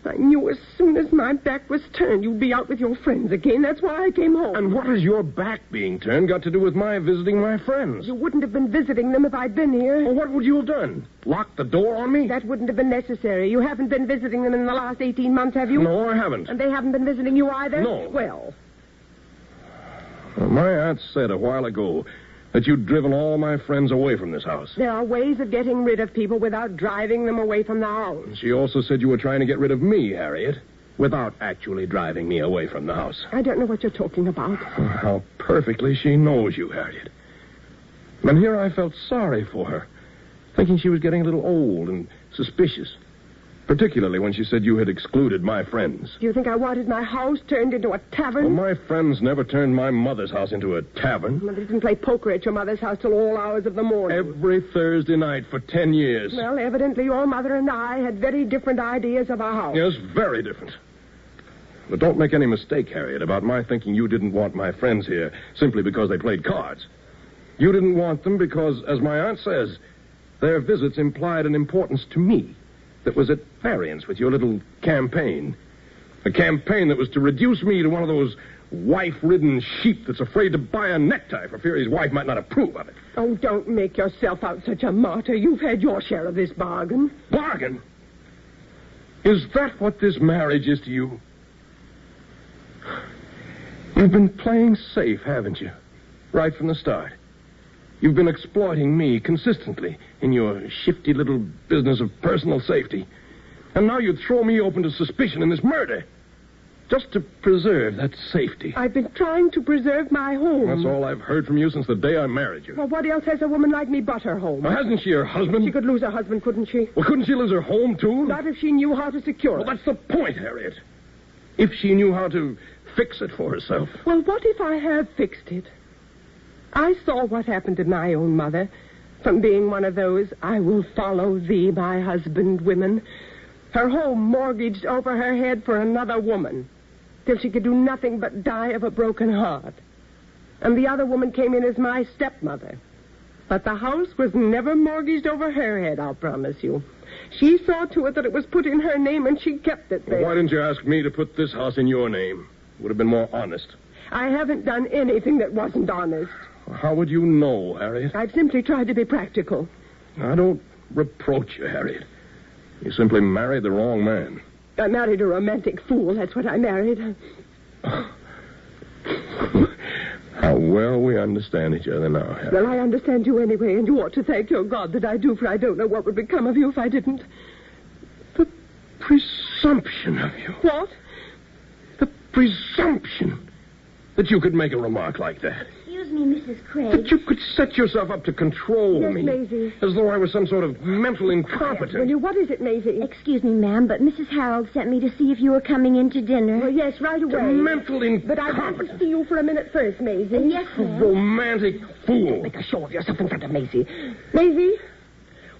I knew as soon as my back was turned you'd be out with your friends again. That's why I came home. And what has your back being turned got to do with my visiting my friends? You wouldn't have been visiting them if I'd been here. Well, what would you have done? Locked the door on me? That wouldn't have been necessary. You haven't been visiting them in the last 18 months, have you? No, I haven't. And they haven't been visiting you either? No. Well, my aunt said a while ago that you'd driven all my friends away from this house. there are ways of getting rid of people without driving them away from the house. She also said you were trying to get rid of me, Harriet, without actually driving me away from the house. I don't know what you're talking about. How perfectly she knows you, Harriet. And here I felt sorry for her, thinking she was getting a little old and suspicious, particularly when she said you had excluded my friends. Do you think I wanted my house turned into a tavern? Well, my friends never turned my mother's house into a tavern. Well, they didn't play poker at your mother's house till all hours of the morning. Every Thursday night for 10 years. Well, evidently your mother and I had very different ideas of a house. Yes, very different. But don't make any mistake, Harriet, about my thinking you didn't want my friends here simply because they played cards. You didn't want them because, as my aunt says, their visits implied an importance to me that was at variance with your little campaign. A campaign that was to reduce me to one of those wife-ridden sheep that's afraid to buy a necktie for fear his wife might not approve of it. Oh, don't make yourself out such a martyr. You've had your share of this bargain. Bargain? Is that what this marriage is to you? You've been playing safe, haven't you? Right from the start. You've been exploiting me consistently in your shifty little business of personal safety. And now you'd throw me open to suspicion in this murder. Just to preserve that safety. I've been trying to preserve my home. That's all I've heard from you since the day I married you. Well, what else has a woman like me but her home? Well, hasn't she her husband? She could lose her husband, couldn't she? Well, couldn't she lose her home, too? Not if she knew how to secure it. Well, that's the point, Harriet. If she knew how to fix it for herself. Well, what if I have fixed it? I saw what happened to my own mother from being one of those I will follow thee, my husband, women. Her home mortgaged over her head for another woman till she could do nothing but die of a broken heart. And the other woman came in as my stepmother. But the house was never mortgaged over her head, I'll promise you. She saw to it that it was put in her name, and she kept it there. Well, why didn't you ask me to put this house in your name? Would have been more honest. I haven't done anything that wasn't honest. How would you know, Harriet? I've simply tried to be practical. I don't reproach you, Harriet. You simply married the wrong man. I married a romantic fool. That's what I married. How well we understand each other now, Harriet. Well, I understand you anyway, and you ought to thank your God that I do, for I don't know what would become of you if I didn't. The presumption of you. What? The presumption that you could make a remark like that. Excuse me, Mrs. Craig. That you could set yourself up to control Yes, me. Maisie. As though I was some sort of mental incompetent. Will you? What is it, Maisie? Excuse me, ma'am, but Mrs. Harold sent me to see if you were coming in to dinner. Well, yes, right away. Mental But I want to see you for a minute first, Maisie. Yes, ma'am. Romantic fool. Make a show of yourself in front of Maisie. Maisie,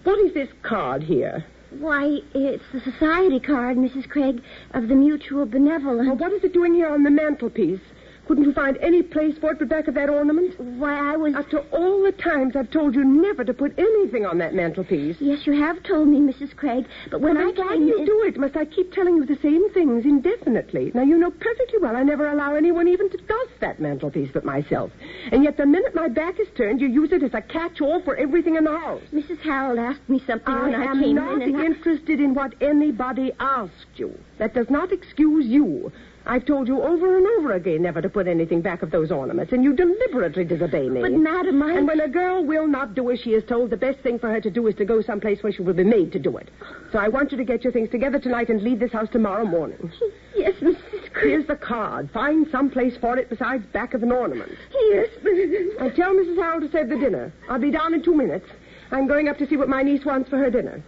what is this card here? Why, it's the society card, Mrs. Craig, of the Mutual Benevolence. Well, what is it doing here on the mantelpiece? Couldn't you find any place for it but back of that ornament? Why, I was... After all the times I've told you never to put anything on that mantelpiece. Yes, you have told me, Mrs. Craig, but when I Why came do you in... do it? Must I keep telling you the same things indefinitely? Now, you know perfectly well I never allow anyone even to dust that mantelpiece but myself. And yet the minute my back is turned, you use it as a catch-all for everything in the house. Mrs. Harold asked me something when I am came not in, and interested in what anybody asked you. That does not excuse you. I've told you over and over again never to put anything back of those ornaments, and you deliberately disobey me. But, Madam, And when a girl will not do as she is told, the best thing for her to do is to go someplace where she will be made to do it. So I want you to get your things together tonight and leave this house tomorrow morning. Yes, Mrs. Craig. Here's the card. Find some place for it besides back of an ornament. Yes, but... And tell Mrs. Harold to save the dinner. I'll be down in 2 minutes. I'm going up to see what my niece wants for her dinner.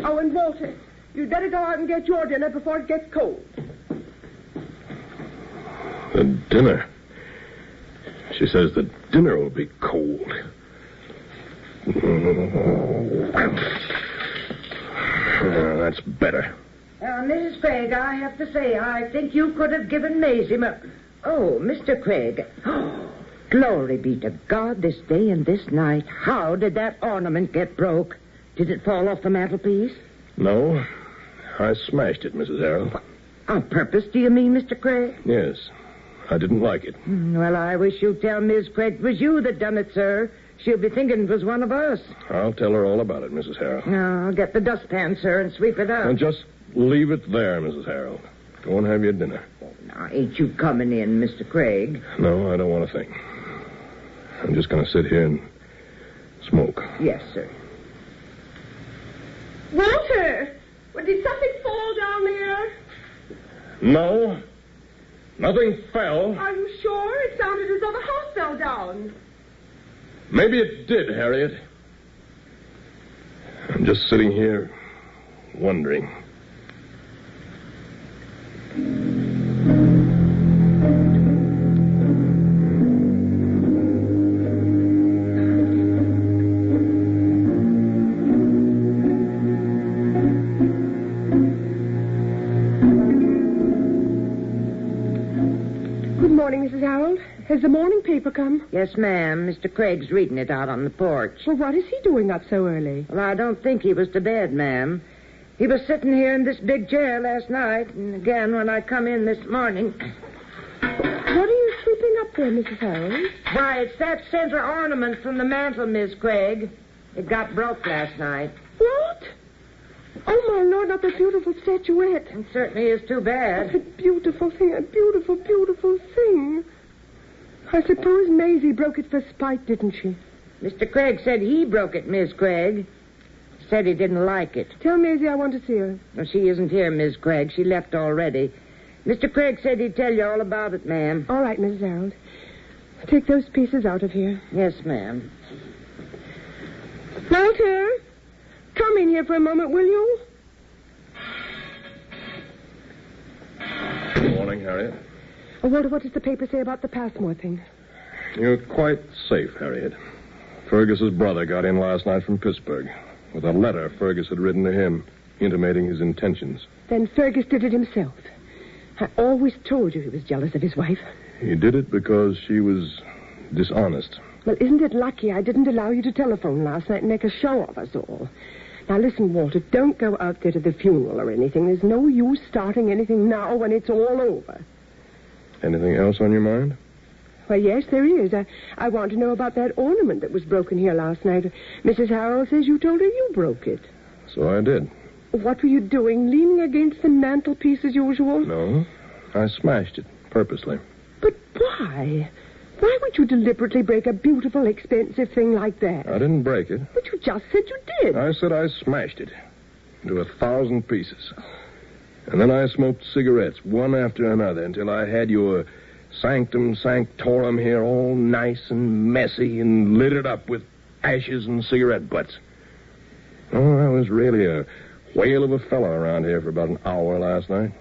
Oh, and Walter, you'd better go out and get your dinner before it gets cold. The dinner. She says the dinner will be cold. That's better. Mrs. Craig, I have to say, I think you could have given Maisie Oh, Mr. Craig. Glory be to God this day and this night. How did that ornament get broke? Did it fall off the mantelpiece? No, I smashed it, Mrs. Harold. On purpose, do you mean, Mr. Craig? Yes, I didn't like it. Well, I wish you'd tell Miss Craig it was you that done it, sir. She'll be thinking it was one of us. I'll tell her all about it, Mrs. Harold. Now, I'll get the dustpan, sir, and sweep it up. And just leave it there, Mrs. Harold. Go and have your dinner. Now, ain't you coming in, Mr. Craig? No, I don't want to think. I'm just going to sit here and smoke. Yes, sir. Walter! Well, did something fall down there? No, nothing fell. Are you sure? It sounded as though the house fell down. Maybe it did, Harriet. I'm just sitting here wondering. Mrs. Harold, has the morning paper come? Yes, ma'am. Mr. Craig's reading it out on the porch. Well, what is he doing up so early? Well, I don't think he was to bed, ma'am. He was sitting here in this big chair last night, and again when I come in this morning. What are you sweeping up there, Mrs. Harold? Why, it's that center ornament from the mantel, Miss Craig. It got broke last night. What? Oh, my Lord, not the beautiful statuette. It certainly is too bad. That's a beautiful thing, a beautiful, beautiful thing. I suppose Maisie broke it for spite, didn't she? Mr. Craig said he broke it, Miss Craig. Said he didn't like it. Tell Maisie I want to see her. Well, she isn't here, Miss Craig. She left already. Mr. Craig said he'd tell you all about it, ma'am. All right, Mrs. Harold. Take those pieces out of here. Yes, ma'am. Walter, come in here for a moment, will you? Good morning, Harriet. Oh, Walter, what does the paper say about the Passmore thing? You're quite safe, Harriet. Fergus's brother got in last night from Pittsburgh with a letter Fergus had written to him intimating his intentions. Then Fergus did it himself. I always told you he was jealous of his wife. He did it because she was dishonest. Well, isn't it lucky I didn't allow you to telephone last night and make a show of us all? Now, listen, Walter, don't go out there to the funeral or anything. There's no use starting anything now when it's all over. Anything else on your mind? Well, yes, there is. I want to know about that ornament that was broken here last night. Mrs. Harold says you told her you broke it. So I did. What were you doing, leaning against the mantelpiece as usual? No, I smashed it, purposely. But why? Why would you deliberately break a beautiful, expensive thing like that? I didn't break it. But you just said you did. I said I smashed it into 1,000 pieces. And then I smoked cigarettes, one after another, until I had your Sanctum sanctorum here, all nice and messy and littered up with ashes and cigarette butts. Oh, I was really a whale of a fellow around here for about an hour last night.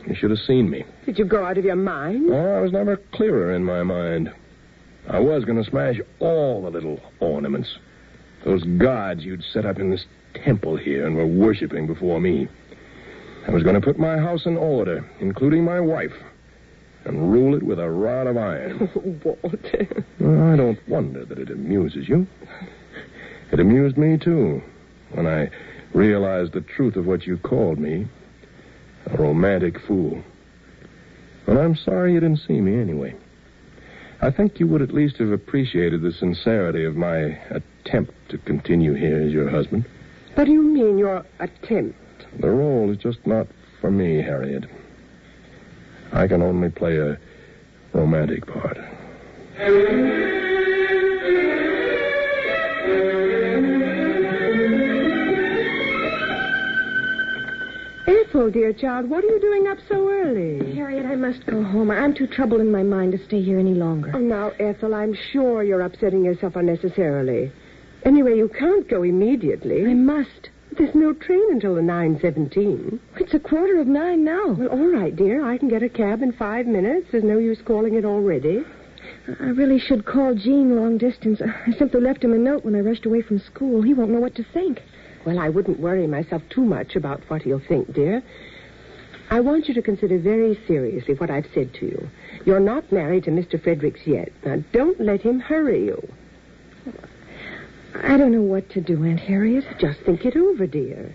You should have seen me. Did you go out of your mind? Oh, I was never clearer in my mind. I was going to smash all the little ornaments. Those gods you'd set up in this temple here and were worshiping before me. I was going to put my house in order, including my wife, and rule it with a rod of iron. Oh, Walter. Well, I don't wonder that it amuses you. It amused me, too, when I realized the truth of what you called me, a romantic fool. But I'm sorry you didn't see me anyway. I think you would at least have appreciated the sincerity of my attempt to continue here as your husband. What do you mean, your attempt? The role is just not for me, Harriet. I can only play a romantic part. Ethel, dear child, what are you doing up so early? Harriet, I must go home. I'm too troubled in my mind to stay here any longer. Oh, now, Ethel, I'm sure you're upsetting yourself unnecessarily. Anyway, you can't go immediately. I must. There's no train until the 9:17. It's 9:15 now. Well, all right, dear. I can get a cab in 5 minutes. There's no use calling it already. I really should call Gene long distance. I simply left him a note when I rushed away from school. He won't know what to think. Well, I wouldn't worry myself too much about what he'll think, dear. I want you to consider very seriously what I've said to you. You're not married to Mr. Fredericks yet. Now, don't let him hurry you. I don't know what to do, Aunt Harriet. Just think it over, dear.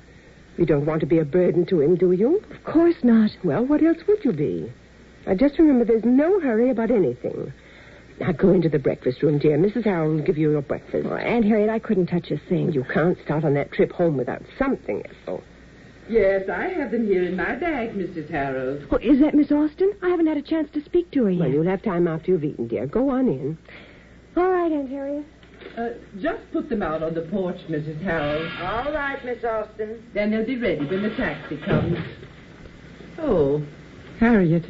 You don't want to be a burden to him, do you? Of course not. Well, what else would you be? Now, just remember, there's no hurry about anything. Now, go into the breakfast room, dear. Mrs. Harold will give you your breakfast. Oh, Aunt Harriet, I couldn't touch a thing. You can't start on that trip home without something, Ethel. Yes, I have them here in my bag, Mrs. Harold. Oh, is that Miss Austin? I haven't had a chance to speak to her yet. Well, you'll have time after you've eaten, dear. Go on in. All right, Aunt Harriet. Just put them out on the porch, Mrs. Harold. All right, Miss Austin. Then they'll be ready when the taxi comes. Oh, Harriet.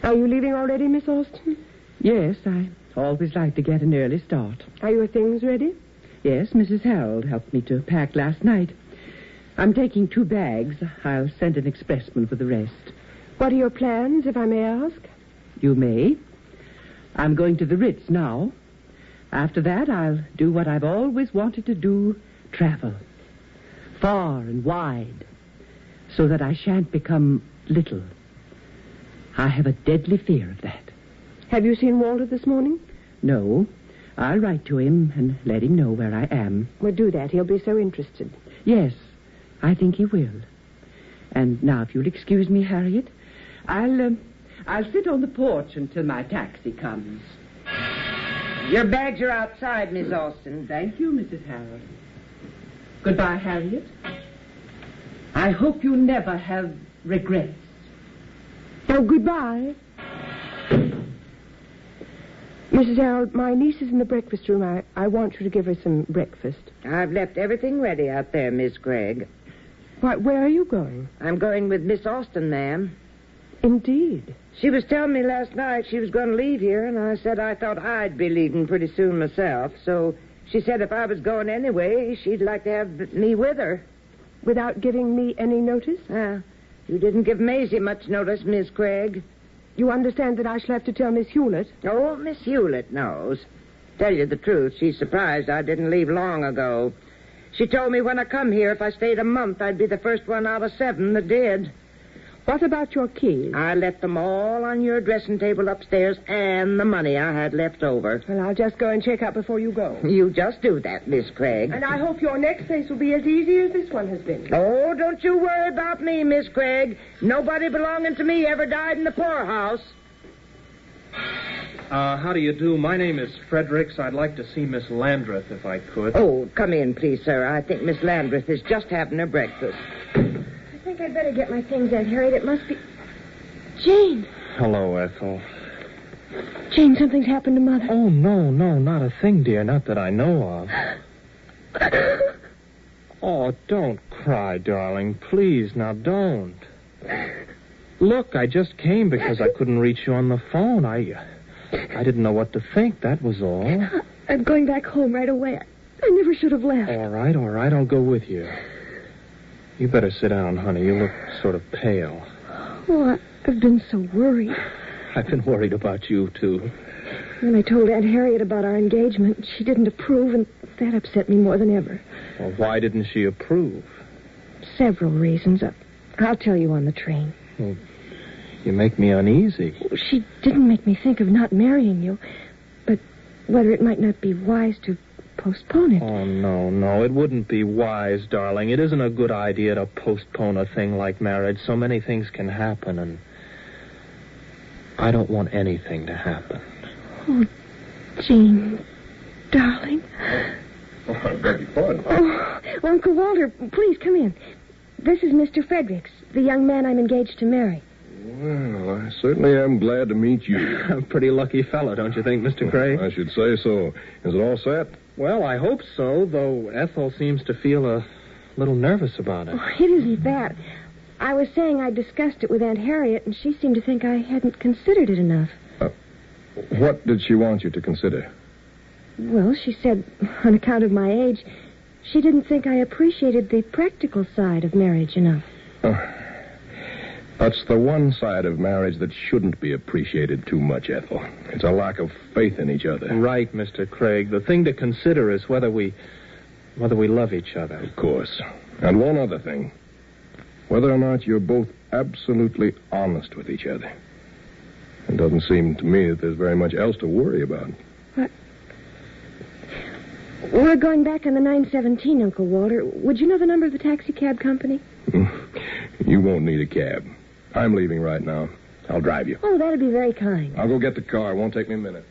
Are you leaving already, Miss Austin? Yes, I always like to get an early start. Are your things ready? Yes, Mrs. Harold helped me to pack last night. I'm taking 2 bags. I'll send an expressman for the rest. What are your plans, if I may ask? You may. I'm going to the Ritz now. After that, I'll do what I've always wanted to do, travel. Far and wide. So that I shan't become little. I have a deadly fear of that. Have you seen Walter this morning? No. I'll write to him and let him know where I am. Well, do that. He'll be so interested. Yes, I think he will. And now, if you'll excuse me, Harriet, I'll sit on the porch until my taxi comes. Your bags are outside, Miss Austin. Thank you, Mrs. Harold. Goodbye, Harriet. I hope you never have regrets. Oh, goodbye. Mrs. Harold, my niece is in the breakfast room. I want you to give her some breakfast. I've left everything ready out there, Miss Gregg. Why, where are you going? I'm going with Miss Austin, ma'am. Indeed. She was telling me last night she was going to leave here, and I said I thought I'd be leaving pretty soon myself. So she said if I was going anyway, she'd like to have me with her. Without giving me any notice? You didn't give Maisie much notice, Miss Craig. You understand that I shall have to tell Miss Hewlett? Oh, Miss Hewlett knows. Tell you the truth, she's surprised I didn't leave long ago. She told me when I come here, if I stayed a month, I'd be the first one out of 7 that did. What about your keys? I left them all on your dressing table upstairs and the money I had left over. Well, I'll just go and check out before you go. You just do that, Miss Craig. And I hope your next place will be as easy as this one has been. Oh, don't you worry about me, Miss Craig. Nobody belonging to me ever died in the poorhouse. How do you do? My name is Fredericks. I'd like to see Miss Landreth, if I could. Oh, come in, please, sir. I think Miss Landreth is just having her breakfast. I think I'd better get my things, Aunt Harriet. It must be... Jane! Hello, Ethel. Jane, something's happened to Mother. Oh, no, not a thing, dear. Not that I know of. Oh, don't cry, darling. Please, now don't. Look, I just came because I couldn't reach you on the phone. I didn't know what to think, that was all. I'm going back home right away. I never should have left. All right, I'll go with you. You better sit down, honey. You look sort of pale. Oh, I've been so worried. I've been worried about you, too. When I told Aunt Harriet about our engagement, she didn't approve, and that upset me more than ever. Well, why didn't she approve? Several reasons. I'll tell you on the train. Well, you make me uneasy. She didn't make me think of not marrying you, but whether it might not be wise to postpone it. Oh, no, it wouldn't be wise, darling. It isn't a good idea to postpone a thing like marriage. So many things can happen, and I don't want anything to happen. Oh, Gene, darling. Oh, I beg your pardon. Oh, Uncle Walter, please come in. This is Mr. Fredericks, the young man I'm engaged to marry. Well, I certainly am glad to meet you. A pretty lucky fellow, don't you think, Mr. Craig? I should say so. Is it all set? Well, I hope so, though Ethel seems to feel a little nervous about it. Oh, it isn't that. I was saying I discussed it with Aunt Harriet, and she seemed to think I hadn't considered it enough. What did she want you to consider? Well, she said, on account of my age, she didn't think I appreciated the practical side of marriage enough. That's the one side of marriage that shouldn't be appreciated too much, Ethel. It's a lack of faith in each other. Right, Mr. Craig. The thing to consider is whether we love each other. Of course. And one other thing. Whether or not you're both absolutely honest with each other. It doesn't seem to me that there's very much else to worry about. What? We're going back on the 9:17, Uncle Walter. Would you know the number of the taxi cab company? You won't need a cab. I'm leaving right now. I'll drive you. Oh, that'd be very kind. I'll go get the car. It won't take me a minute.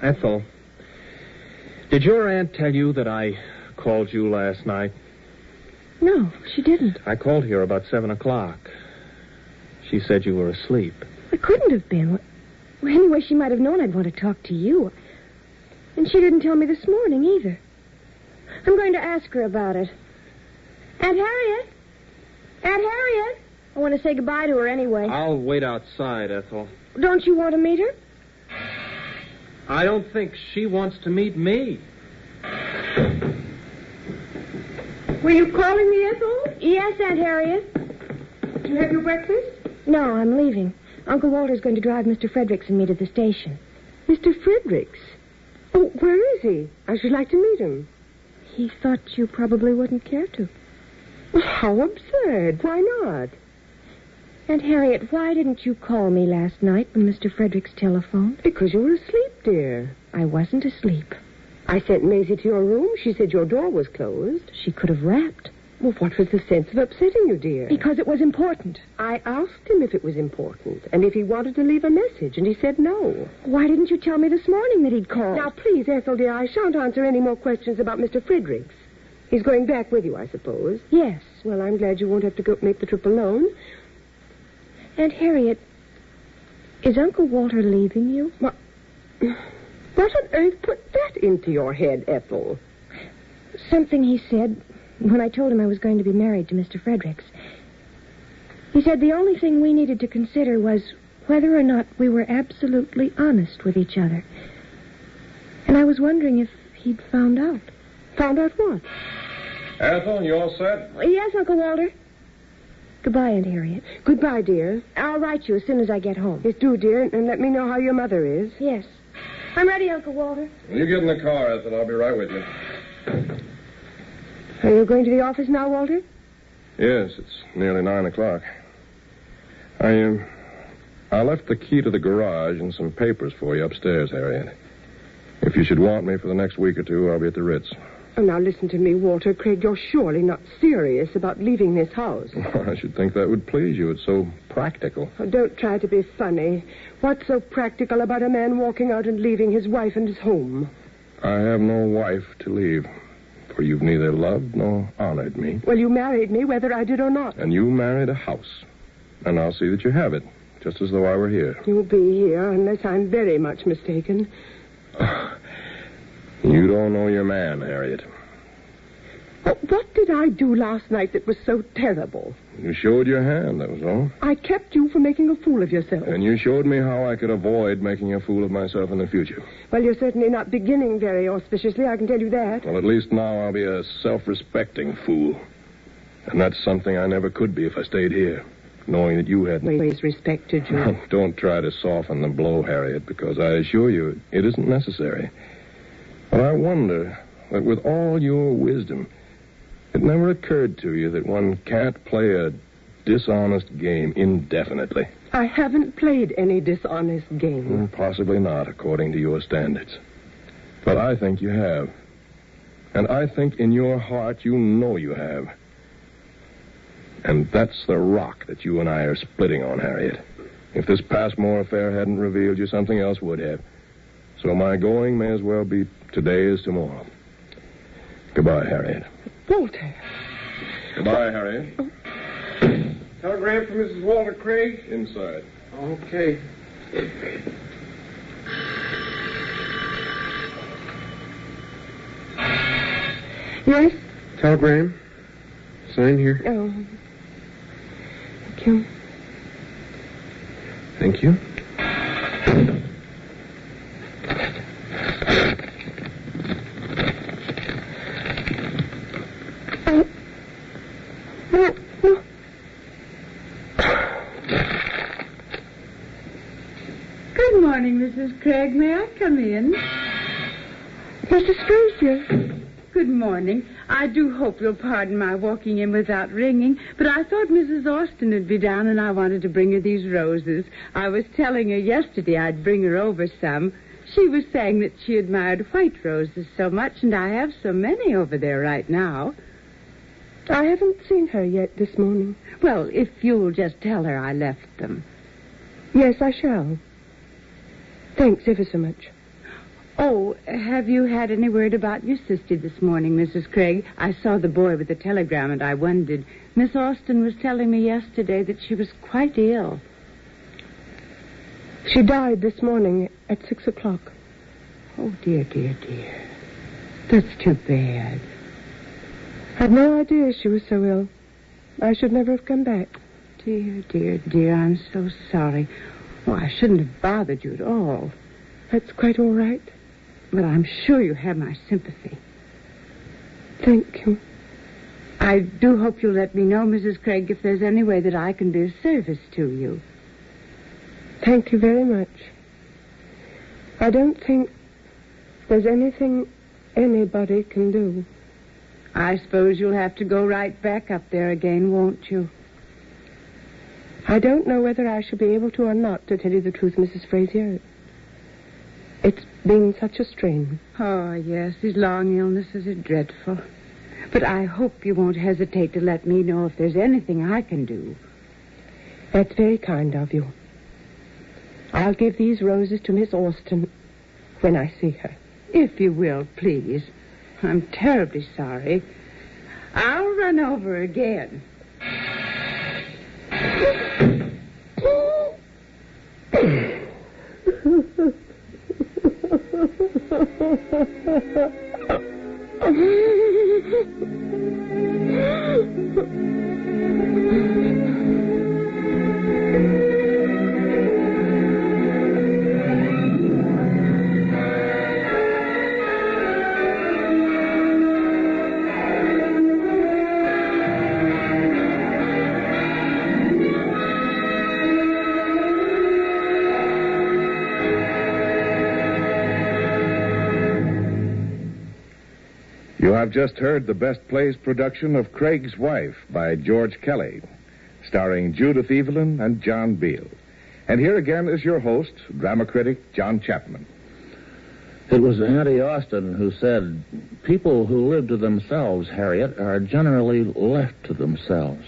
Ethel, did your aunt tell you that I called you last night? No, she didn't. I called here about 7 o'clock. She said you were asleep. It couldn't have been. Well, anyway, she might have known I'd want to talk to you. And she didn't tell me this morning either. I'm going to ask her about it. Aunt Harriet? Aunt Harriet? I want to say goodbye to her anyway. I'll wait outside, Ethel. Don't you want to meet her? I don't think she wants to meet me. Were you calling me, Ethel? Yes, Aunt Harriet. Did you have your breakfast? No, I'm leaving. Uncle Walter's going to drive Mr. Fredericks and me to the station. Mr. Fredericks? Oh, where is he? I should like to meet him. He thought you probably wouldn't care to. How absurd. Why not? Aunt Harriet, why didn't you call me last night when Mr. Fredericks telephoned? Because you were asleep, dear. I wasn't asleep. I sent Maisie to your room. She said your door was closed. She could have rapped. Well, what was the sense of upsetting you, dear? Because it was important. I asked him if it was important, and if he wanted to leave a message, and he said no. Why didn't you tell me this morning that he'd called? Now, please, Ethel, dear, I shan't answer any more questions about Mr. Fredericks. He's going back with you, I suppose. Yes. Well, I'm glad you won't have to go make the trip alone. Aunt Harriet, is Uncle Walter leaving you? What on earth put that into your head, Ethel? Something he said when I told him I was going to be married to Mr. Fredericks. He said the only thing we needed to consider was whether or not we were absolutely honest with each other. And I was wondering if he'd found out. Found out what? Ethel, you all set? Yes, Uncle Walter. Goodbye, Aunt Harriet. Goodbye, dear. I'll write you as soon as I get home. Yes, do, dear, and let me know how your mother is. Yes. I'm ready, Uncle Walter. You get in the car, Ethel. I'll be right with you. Are you going to the office now, Walter? Yes, it's nearly 9 o'clock. I left the key to the garage and some papers for you upstairs, Harriet. If you should want me for the next week or two, I'll be at the Ritz. Oh, now listen to me, Walter. Craig, you're surely not serious about leaving this house. I should think that would please you. It's so practical. Oh, don't try to be funny. What's so practical about a man walking out and leaving his wife and his home? I have no wife to leave, for you've neither loved nor honored me. Well, you married me, whether I did or not. And you married a house. And I'll see that you have it, just as though I were here. You'll be here, unless I'm very much mistaken. You don't know your man, Harriet. What did I do last night that was so terrible? You showed your hand, that was all. I kept you from making a fool of yourself. And you showed me how I could avoid making a fool of myself in the future. Well, you're certainly not beginning very auspiciously, I can tell you that. Well, at least now I'll be a self-respecting fool. And that's something I never could be if I stayed here, knowing that you hadn't Always respected you. Don't try to soften the blow, Harriet, because I assure you it isn't necessary. But I wonder that with all your wisdom, it never occurred to you that one can't play a dishonest game indefinitely. I haven't played any dishonest game. Possibly not, according to your standards. But I think you have. And I think in your heart you know you have. And that's the rock that you and I are splitting on, Harriet. If this Passmore affair hadn't revealed you, something else would have. So my going may as well be today as tomorrow. Goodbye, Harriet. Walter. Goodbye, Harriet. Telegram from Mrs. Walter Craig? Inside. Okay. Yes? Telegram. Sign here. Oh. Thank you. Thank you. Good morning, Mrs. Craig. May I come in? Mrs. Fraser. Good morning. I do hope you'll pardon my walking in without ringing, but I thought Mrs. Austin would be down and I wanted to bring her these roses. I was telling her yesterday I'd bring her over some. She was saying that she admired white roses so much, and I have so many over there right now. I haven't seen her yet this morning. Well, if you'll just tell her I left them. Yes, I shall. Thanks ever so much. Oh, have you had any word about your sister this morning, Mrs. Craig? I saw the boy with the telegram, and I wondered. Miss Austin was telling me yesterday that she was quite ill. She died this morning at 6 o'clock. Oh, dear, dear, dear. That's too bad. I'd no idea she was so ill. I should never have come back. Dear, dear, dear, I'm so sorry. Oh, I shouldn't have bothered you at all. That's quite all right. But I'm sure you have my sympathy. Thank you. I do hope you'll let me know, Mrs. Craig, if there's any way that I can be of service to you. Thank you very much. I don't think there's anything anybody can do. I suppose you'll have to go right back up there again, won't you? I don't know whether I shall be able to or not, to tell you the truth, Mrs. Fraser. It's been such a strain. Oh, yes, these long illnesses are dreadful. But I hope you won't hesitate to let me know if there's anything I can do. That's very kind of you. I'll give these roses to Miss Austin when I see her. If you will, please. I'm terribly sorry. I'll run over again. You have just heard the Best Plays production of Craig's Wife by George Kelly, starring Judith Evelyn and John Beale. And here again is your host, drama critic John Chapman. It was Auntie Austin who said, people who live to themselves, Harriet, are generally left to themselves.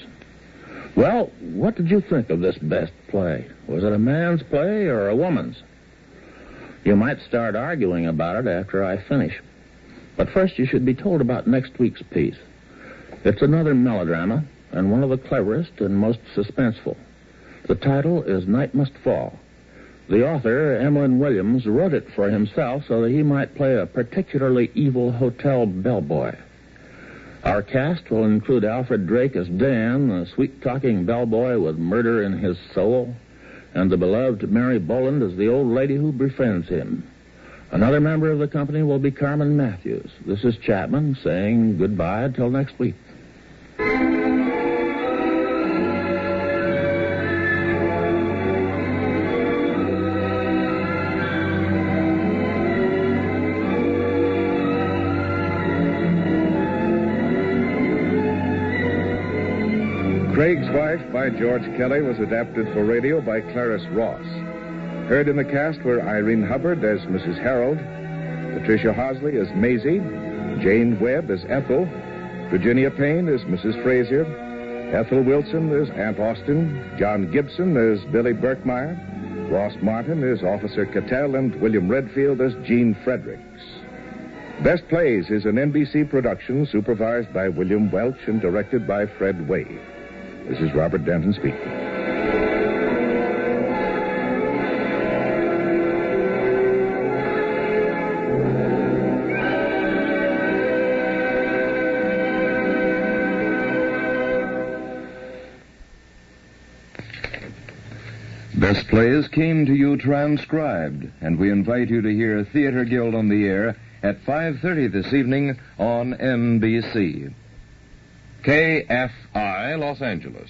Well, what did you think of this best play? Was it a man's play or a woman's? You might start arguing about it after I finish. But first you should be told about next week's piece. It's another melodrama, and one of the cleverest and most suspenseful. The title is Night Must Fall. The author, Emlyn Williams, wrote it for himself so that he might play a particularly evil hotel bellboy. Our cast will include Alfred Drake as Dan, the sweet-talking bellboy with murder in his soul, and the beloved Mary Boland as the old lady who befriends him. Another member of the company will be Carmen Matthews. This is Chapman saying goodbye until next week. Craig's Wife by George Kelly was adapted for radio by Clarice Ross. Heard in the cast were Irene Hubbard as Mrs. Harold, Patricia Hosley as Maisie, Jane Webb as Ethel, Virginia Payne as Mrs. Frazier, Ethel Wilson as Aunt Austin, John Gibson as Billy Berkmeyer, Ross Martin as Officer Cattell, and William Redfield as Gene Fredericks. Best Plays is an NBC production supervised by William Welch and directed by Fred Wade. This is Robert Denton speaking. Best Plays came to you transcribed, and we invite you to hear Theater Guild on the Air at 5:30 this evening on NBC. KFI, Los Angeles.